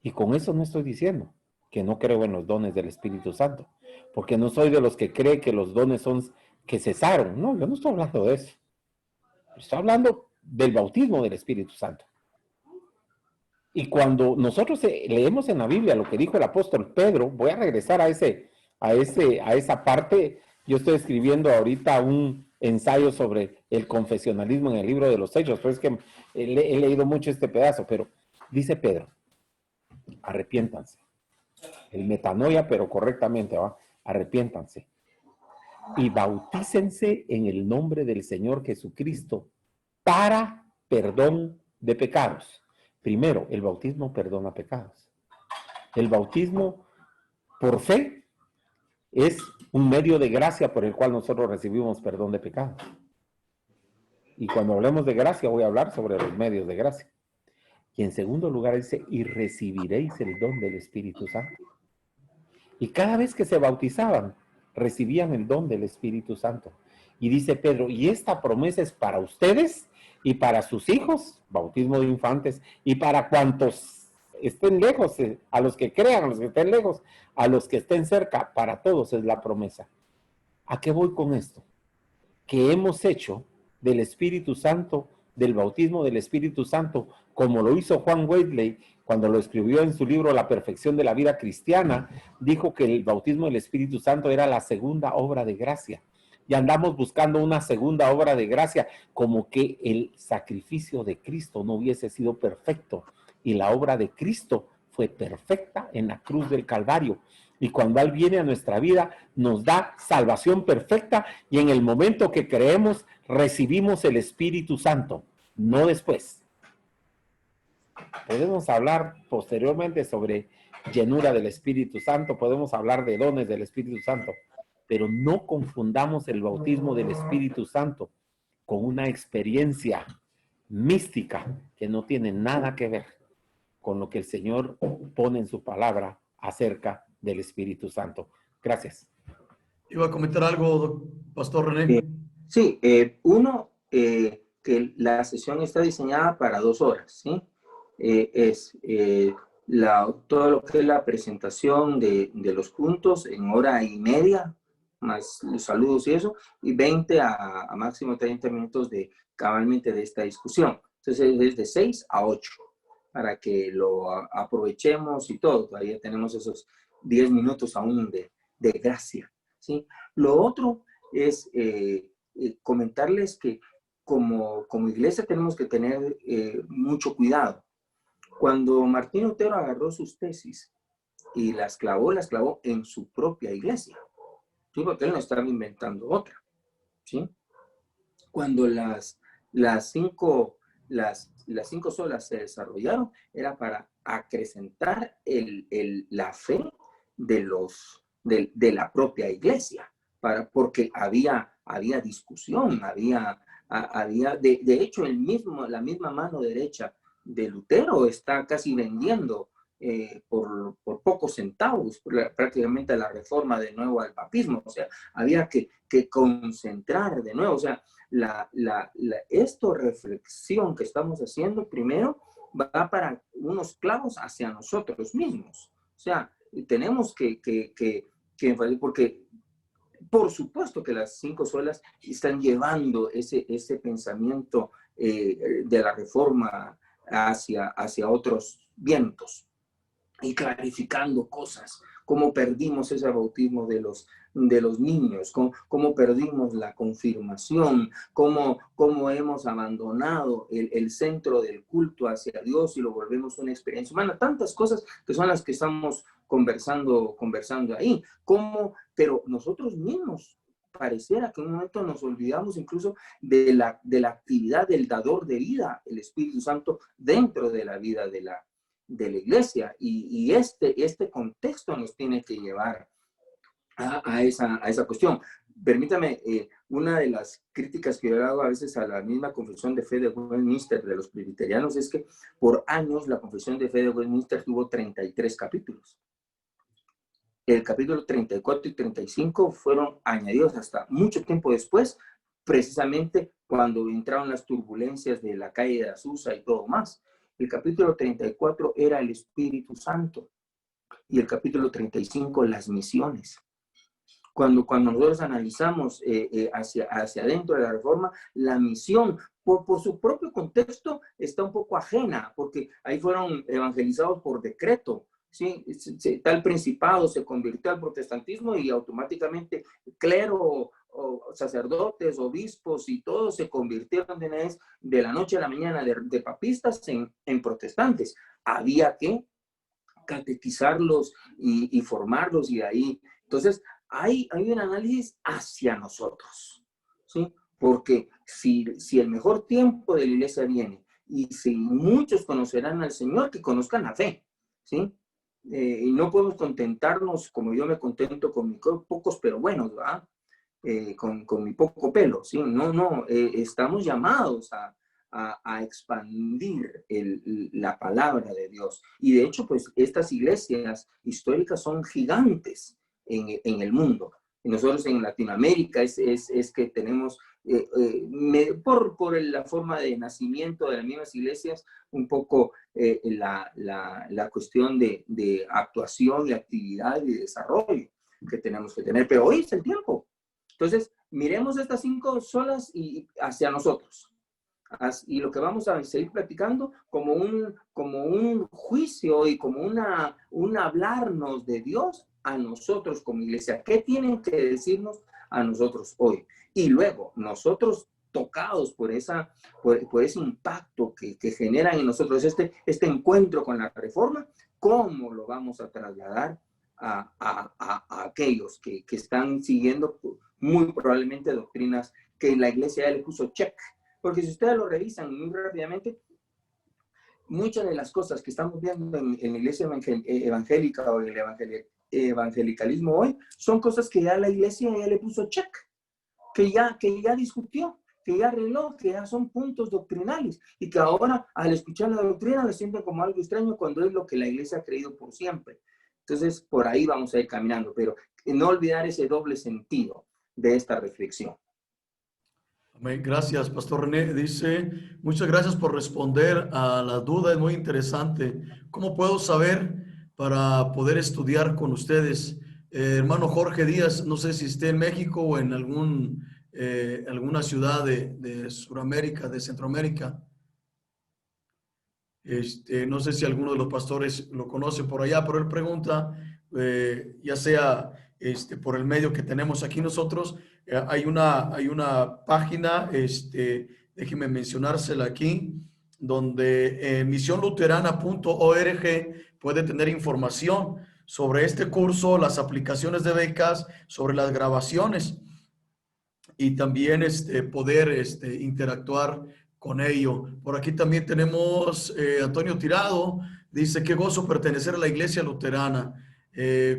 Y con eso no estoy diciendo que no creo en los dones del Espíritu Santo, porque no soy de los que cree que los dones son que cesaron. No, yo no estoy hablando de eso. Estoy hablando del bautismo del Espíritu Santo. Y cuando nosotros leemos en la Biblia lo que dijo el apóstol Pedro, voy a regresar a esa parte. Yo estoy escribiendo ahorita un ensayos sobre el confesionalismo en el libro de los Hechos, pero es que he leído mucho este pedazo, pero dice Pedro, arrepiéntanse. El metanoia, pero correctamente, ¿va? Arrepiéntanse. Y bautícense en el nombre del Señor Jesucristo para perdón de pecados. Primero, el bautismo perdona pecados. El bautismo por fe es un medio de gracia por el cual nosotros recibimos perdón de pecados. Y cuando hablemos de gracia, voy a hablar sobre los medios de gracia. Y en segundo lugar dice, y recibiréis el don del Espíritu Santo. Y cada vez que se bautizaban, recibían el don del Espíritu Santo. Y dice Pedro, y esta promesa es para ustedes y para sus hijos, bautismo de infantes, y para cuantos estén lejos, a los que crean, a los que estén lejos, a los que estén cerca, para todos es la promesa. ¿A qué voy con esto? Que hemos hecho del Espíritu Santo, del bautismo del Espíritu Santo, como lo hizo Juan Wesley cuando lo escribió en su libro La perfección de la vida cristiana, dijo que el bautismo del Espíritu Santo era la segunda obra de gracia. Y andamos buscando una segunda obra de gracia, como que el sacrificio de Cristo no hubiese sido perfecto. Y la obra de Cristo fue perfecta en la cruz del Calvario. Y cuando Él viene a nuestra vida, nos da salvación perfecta y en el momento que creemos, recibimos el Espíritu Santo, no después. Podemos hablar posteriormente sobre llenura del Espíritu Santo, podemos hablar de dones del Espíritu Santo, pero no confundamos el bautismo del Espíritu Santo con una experiencia mística que no tiene nada que ver con lo que el Señor pone en su palabra acerca del Espíritu Santo. Gracias. ¿Iba a comentar algo, Pastor René? Sí, que la sesión está diseñada para 2 horas, ¿sí? Todo lo que es la presentación de los puntos en 1:30, más los saludos y eso, y 20 a máximo 30 minutos cabalmente de esta discusión. Entonces es de 6 a 8, para que lo aprovechemos y todo. Todavía tenemos esos 10 minutos aún de gracia, ¿sí? Lo otro es comentarles que como iglesia tenemos que tener mucho cuidado. Cuando Martín Lutero agarró sus tesis y las clavó en su propia iglesia, ¿sí? Porque él no estaba inventando otra, ¿sí? Cuando las 5 solas se desarrollaron, era para acrecentar la fe de la propia iglesia, porque había discusión, de hecho la misma mano derecha de Lutero está casi vendiendo por pocos centavos prácticamente la reforma de nuevo al papismo. O sea, había que concentrar de nuevo. O sea, esta reflexión que estamos haciendo primero va para unos clavos hacia nosotros mismos. O sea, tenemos que porque por supuesto que las 5 solas están llevando ese pensamiento de la reforma hacia otros vientos y clarificando cosas, cómo perdimos ese bautismo de los niños, cómo perdimos la confirmación, cómo hemos abandonado el centro del culto hacia Dios y lo volvemos una experiencia humana. Tantas cosas que son las que estamos conversando ahí. Pero nosotros mismos pareciera que en un momento nos olvidamos incluso de la actividad del dador de vida, el Espíritu Santo, dentro de la vida de la iglesia. Y este contexto nos tiene que llevar a esa cuestión. Permítame, una de las críticas que yo hago a veces a la misma Confesión de Fe de Westminster de los presbiterianos es que por años la Confesión de Fe de Westminster tuvo 33 capítulos. El capítulo 34 y 35 fueron añadidos hasta mucho tiempo después, precisamente cuando entraron las turbulencias de la calle de Azusa y todo más. El capítulo 34 era el Espíritu Santo y el capítulo 35 las misiones. Cuando nosotros analizamos hacia adentro de la reforma, la misión, por su propio contexto, está un poco ajena, porque ahí fueron evangelizados por decreto. Sí, tal principado se convirtió al protestantismo y automáticamente clero sacerdotes, obispos y todos se convirtieron de la noche a la mañana de papistas en protestantes. Había que catequizarlos y formarlos y ahí. Entonces, hay un análisis hacia nosotros, ¿sí? Porque si el mejor tiempo de la iglesia viene y si muchos conocerán al Señor, que conozcan la fe, ¿sí? Y no podemos contentarnos como yo me contento con mis pocos pero buenos, ¿verdad? Con mi poco pelo, ¿sí? No, estamos llamados a expandir la palabra de Dios. Y de hecho, pues estas iglesias históricas son gigantes en el mundo. Y nosotros en Latinoamérica es que tenemos, por la forma de nacimiento de las mismas iglesias, un poco la cuestión de actuación y actividad y desarrollo que tenemos que tener. Pero hoy es el tiempo. Entonces, miremos estas 5 solas y hacia nosotros. Y lo que vamos a seguir platicando como un juicio y como un hablarnos de Dios a nosotros como iglesia. ¿Qué tienen que decirnos a nosotros hoy? Y luego, nosotros tocados por ese impacto que generan en nosotros este encuentro con la reforma, ¿cómo lo vamos a trasladar a aquellos que están siguiendo muy probablemente doctrinas que la iglesia ya le puso check? Porque si ustedes lo revisan muy rápidamente, muchas de las cosas que estamos viendo en la iglesia evangélica o en el evangelicalismo hoy son cosas que ya la iglesia ya le puso check, que ya discutió, que ya arregló, que ya son puntos doctrinales y que ahora al escuchar la doctrina le sienten como algo extraño cuando es lo que la iglesia ha creído por siempre. Entonces, por ahí vamos a ir caminando, pero no olvidar ese doble sentido de esta reflexión. Gracias, Pastor René. Dice, muchas gracias por responder a la duda, es muy interesante. ¿Cómo puedo saber para poder estudiar con ustedes? Hermano Jorge Díaz, no sé si esté en México o en alguna ciudad de Sudamérica, de Centroamérica. No sé si alguno de los pastores lo conoce por allá, pero él pregunta, ya sea por el medio que tenemos aquí nosotros, hay una página, déjeme mencionársela aquí, donde misionluterana.org puede tener información sobre este curso, las aplicaciones de becas, sobre las grabaciones y también poder interactuar con ello. Por aquí también tenemos Antonio Tirado, dice, qué gozo pertenecer a la iglesia luterana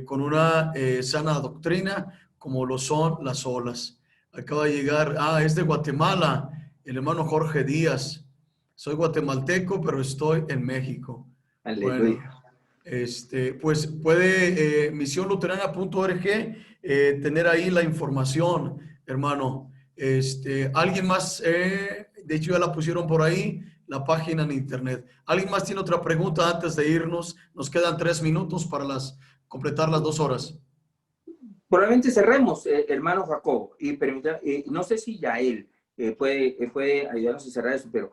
con una sana doctrina como lo son las olas. Acaba de llegar, es de Guatemala, el hermano Jorge Díaz. Soy guatemalteco, pero estoy en México. Aleluya. Bueno, pues puede misionluterana.org tener ahí la información, hermano. Alguien más, de hecho ya la pusieron por ahí, la página en internet. ¿Alguien más tiene otra pregunta antes de irnos? Nos quedan 3 minutos para completar las 2 horas. Probablemente cerremos, hermano Jacobo, y no sé si Yael puede ayudarnos a cerrar eso, pero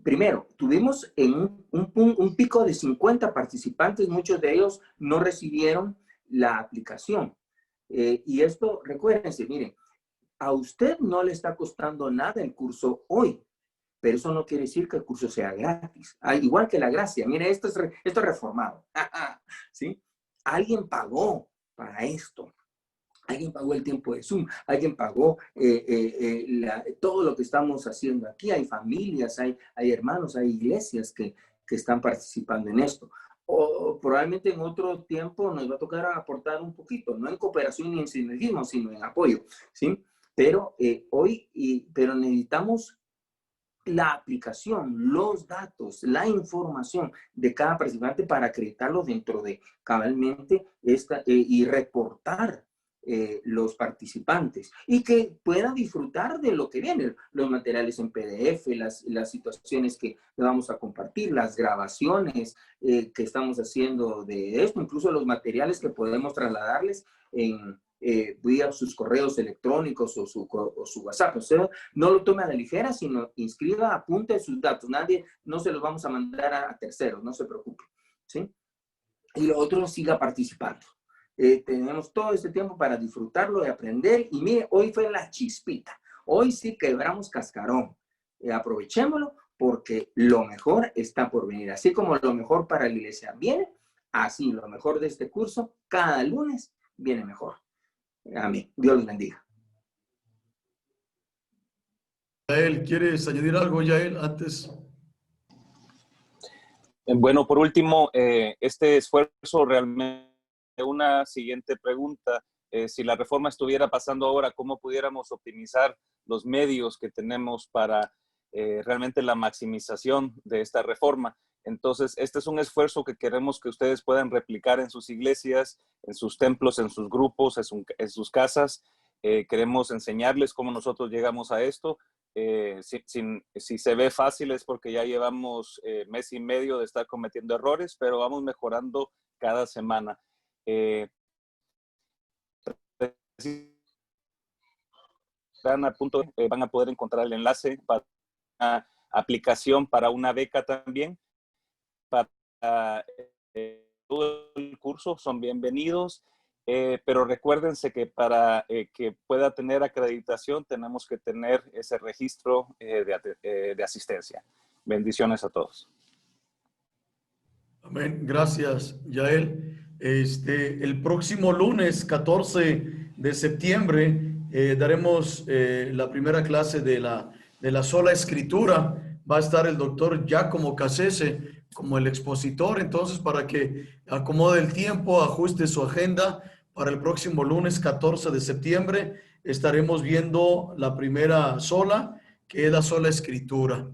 primero, tuvimos en un pico de 50 participantes, muchos de ellos no recibieron la aplicación. Y esto, recuérdense, miren, a usted no le está costando nada el curso hoy, pero eso no quiere decir que el curso sea gratis. Igual que la gracia, mire, esto es reformado. ¿Sí? Alguien pagó para esto. Alguien pagó el tiempo de Zoom, alguien pagó todo lo que estamos haciendo aquí. Hay familias, hay hermanos, hay iglesias que están participando en esto. O probablemente en otro tiempo nos va a tocar aportar un poquito, no en cooperación ni en sinergismo, sino en apoyo, ¿sí? Pero pero necesitamos la aplicación, los datos, la información de cada participante para acreditarlo dentro de cabalmente y reportar los participantes y que puedan disfrutar de lo que viene, los materiales en PDF, las situaciones que vamos a compartir, las grabaciones que estamos haciendo de esto, incluso los materiales que podemos trasladarles vía sus correos electrónicos o su WhatsApp. O sea, no lo tome a la ligera, sino inscriba, apunte sus datos. No se los vamos a mandar a terceros, no se preocupe, ¿sí? Y lo otro, siga participando. Tenemos todo este tiempo para disfrutarlo y aprender. Y mire, hoy fue la chispita. Hoy sí quebramos cascarón. Aprovechémoslo porque lo mejor está por venir. Así como lo mejor para la iglesia viene, así lo mejor de este curso, cada lunes viene mejor. Amén. Dios los bendiga. Yael, ¿quieres añadir algo, Yael, antes? Bueno, por último, este esfuerzo realmente, una siguiente pregunta, si la reforma estuviera pasando ahora, ¿cómo pudiéramos optimizar los medios que tenemos para realmente la maximización de esta reforma? Entonces, este es un esfuerzo que queremos que ustedes puedan replicar en sus iglesias, en sus templos, en sus grupos, en sus casas. Queremos enseñarles cómo nosotros llegamos a esto. Si se ve fácil es porque ya llevamos mes y medio de estar cometiendo errores, pero vamos mejorando cada semana. Van a poder encontrar el enlace para una aplicación para una beca también. Para todo el curso son bienvenidos. Pero recuérdense que para que pueda tener acreditación tenemos que tener ese registro de asistencia. Bendiciones a todos. Amén. Gracias, Yael. El próximo lunes 14 de septiembre daremos la primera clase de la sola escritura. Va a estar el doctor Giacomo Cassese como el expositor. Entonces, para que acomode el tiempo, ajuste su agenda, para el próximo lunes 14 de septiembre estaremos viendo la primera sola, que es la sola escritura.